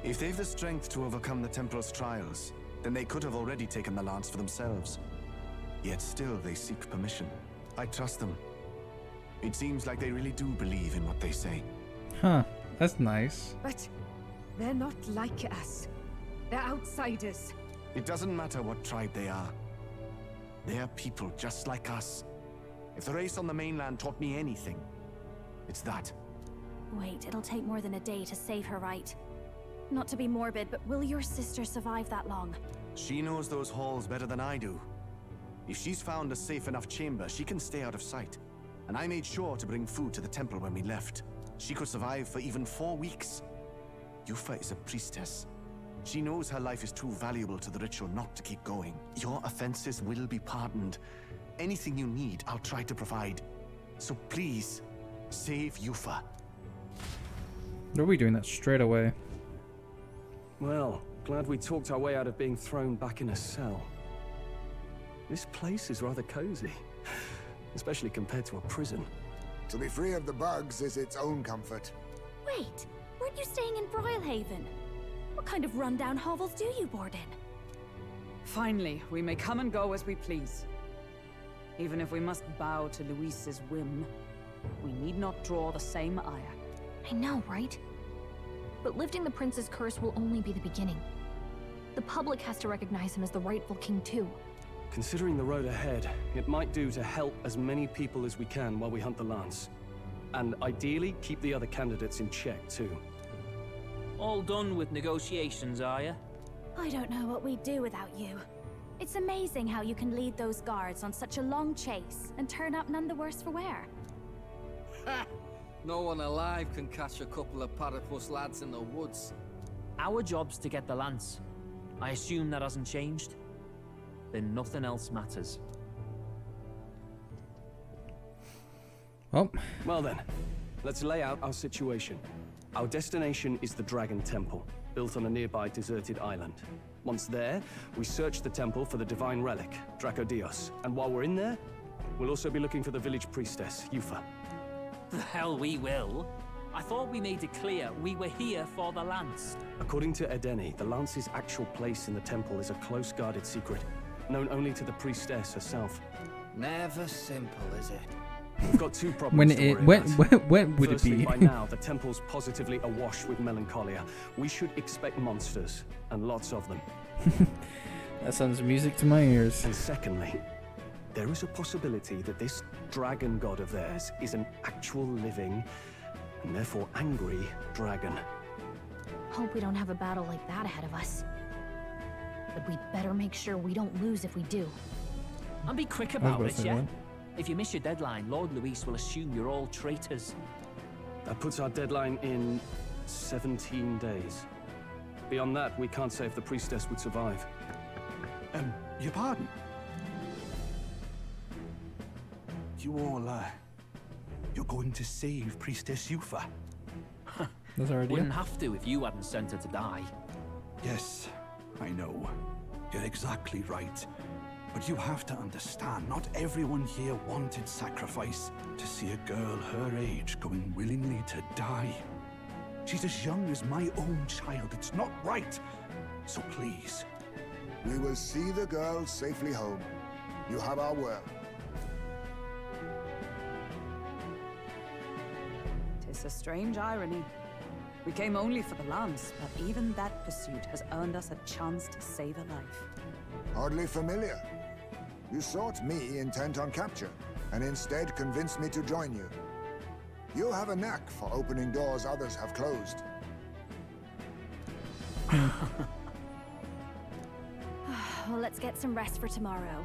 If they've the strength to overcome the Templar's trials, then they could have already taken the lance for themselves. Yet still they seek permission. I trust them. It seems like they really do believe in what they say. Huh. That's nice. But they're not like us. They're outsiders. It doesn't matter what tribe they are. They're people just like us. If the race on the mainland taught me anything, it's that. Wait, it'll take more than a day to save her, right? Not to be morbid, but will your sister survive that long? She knows those halls better than I do. If she's found a safe enough chamber, she can stay out of sight. And I made sure to bring food to the temple when we left. She could survive for even 4 weeks. Yufa is a priestess. She knows her life is too valuable to the ritual not to keep going. Your offenses will be pardoned. Anything you need, I'll try to provide. So please, save Yufa. Are we doing that straight away? Well, glad we talked our way out of being thrown back in a cell. This place is rather cozy, especially compared to a prison. To be free of the bugs is its own comfort. Wait, weren't you staying in Broilhaven? What kind of rundown hovels do you board in? Finally, we may come and go as we please. Even if we must bow to Luis's whim, we need not draw the same ire. I know, right? But lifting the prince's curse will only be the beginning. The public has to recognize him as the rightful king too. Considering the road ahead, it might do to help as many people as we can while we hunt the lance. And ideally, keep the other candidates in check too. All done with negotiations, are ya? I don't know what we'd do without you. It's amazing how you can lead those guards on such a long chase and turn up none the worse for wear. No one alive can catch a couple of platypus lads in the woods. Our job's to get the lance. I assume that hasn't changed? Then nothing else matters. Well then, let's lay out our situation. Our destination is the Dragon Temple, built on a nearby deserted island. Once there, we search the temple for the divine relic, Dracodios. And while we're in there, we'll also be looking for the village priestess, Yufa. The hell we will. I thought we made it clear we were here for the lance. According to Edeni, the lance's actual place in the temple is a close guarded secret, known only to the priestess herself. Never simple, is it? We've got two problems to worry about. When would Firstly, it be? by now, the temple's positively awash with melancholia. We should expect monsters, and lots of them. That sounds music to my ears. And secondly, there is a possibility that this dragon god of theirs is an actual living, and therefore angry, dragon. Hope we don't have a battle like that ahead of us. But we'd better make sure we don't lose if we do. And be quick about it, yeah? If you miss your deadline, Lord Luis will assume you're all traitors. That puts our deadline in 17 days. Beyond that, we can't say if the priestess would survive. Your pardon? You all, you're going to save Priestess Yufa? That's our idea. Wouldn't have to if you hadn't sent her to die. Yes, I know. You're exactly right. But you have to understand, not everyone here wanted sacrifice to see a girl her age going willingly to die. She's as young as my own child. It's not right. So please. We will see the girl safely home. You have our word. Tis a strange irony. We came only for the lance, but even that pursuit has earned us a chance to save a life. Oddly familiar. You sought me intent on capture, and instead convinced me to join you. You have a knack for opening doors others have closed. Well, let's get some rest for tomorrow.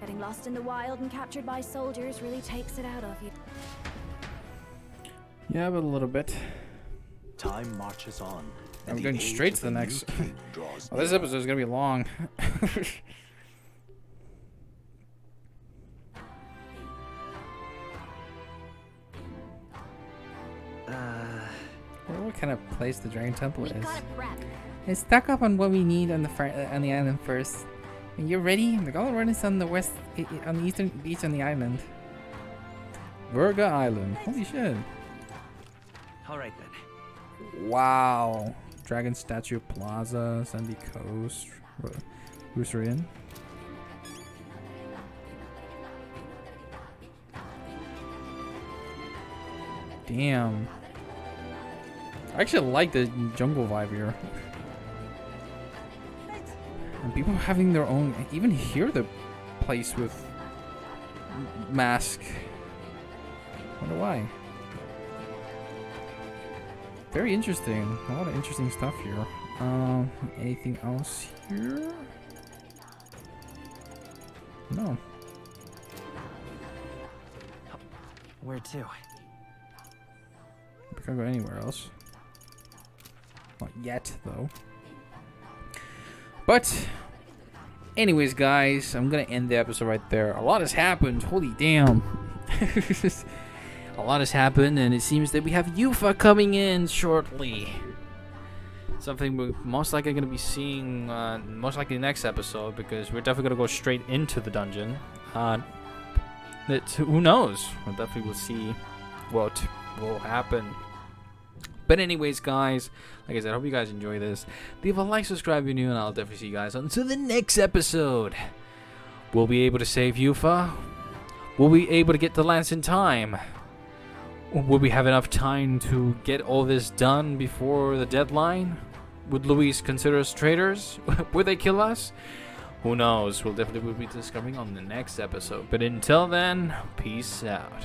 Getting lost in the wild and captured by soldiers really takes it out of you. Yeah, but a little bit. Time marches on. I'm going straight to the next. Well, this episode is gonna be long. What kind of place the Dragon Temple is? It's stuck up on what we need on the island first. When you're ready, the Golden Run is on the west, on the eastern beach on the island. Virga Island. Holy shit! All right then. Wow. Dragon Statue Plaza, Sandy Coast, Rooster Inn. Damn. I actually like the jungle vibe here. And people having their own, even here the place with mask. Wonder why. Very interesting. A lot of interesting stuff here. Anything else here? No. Where to? We can't go anywhere else. Not yet, though. But, anyways, guys, I'm gonna end the episode right there. A lot has happened. Holy damn. A lot has happened, and it seems that we have Yufa coming in shortly. Something we're most likely going to be seeing, most likely next episode, because we're definitely going to go straight into the dungeon. Who knows? We definitely will see what will happen. But anyways, guys, like I said, I hope you guys enjoy this. Leave a like, subscribe if you're new, and I'll definitely see you guys until the next episode. We'll be able to save Yufa. We'll be able to get the lance in time. Will we have enough time to get all this done before the deadline? Would Luis consider us traitors? Would they kill us? Who knows? We'll definitely be discovering on the next episode. But until then, peace out.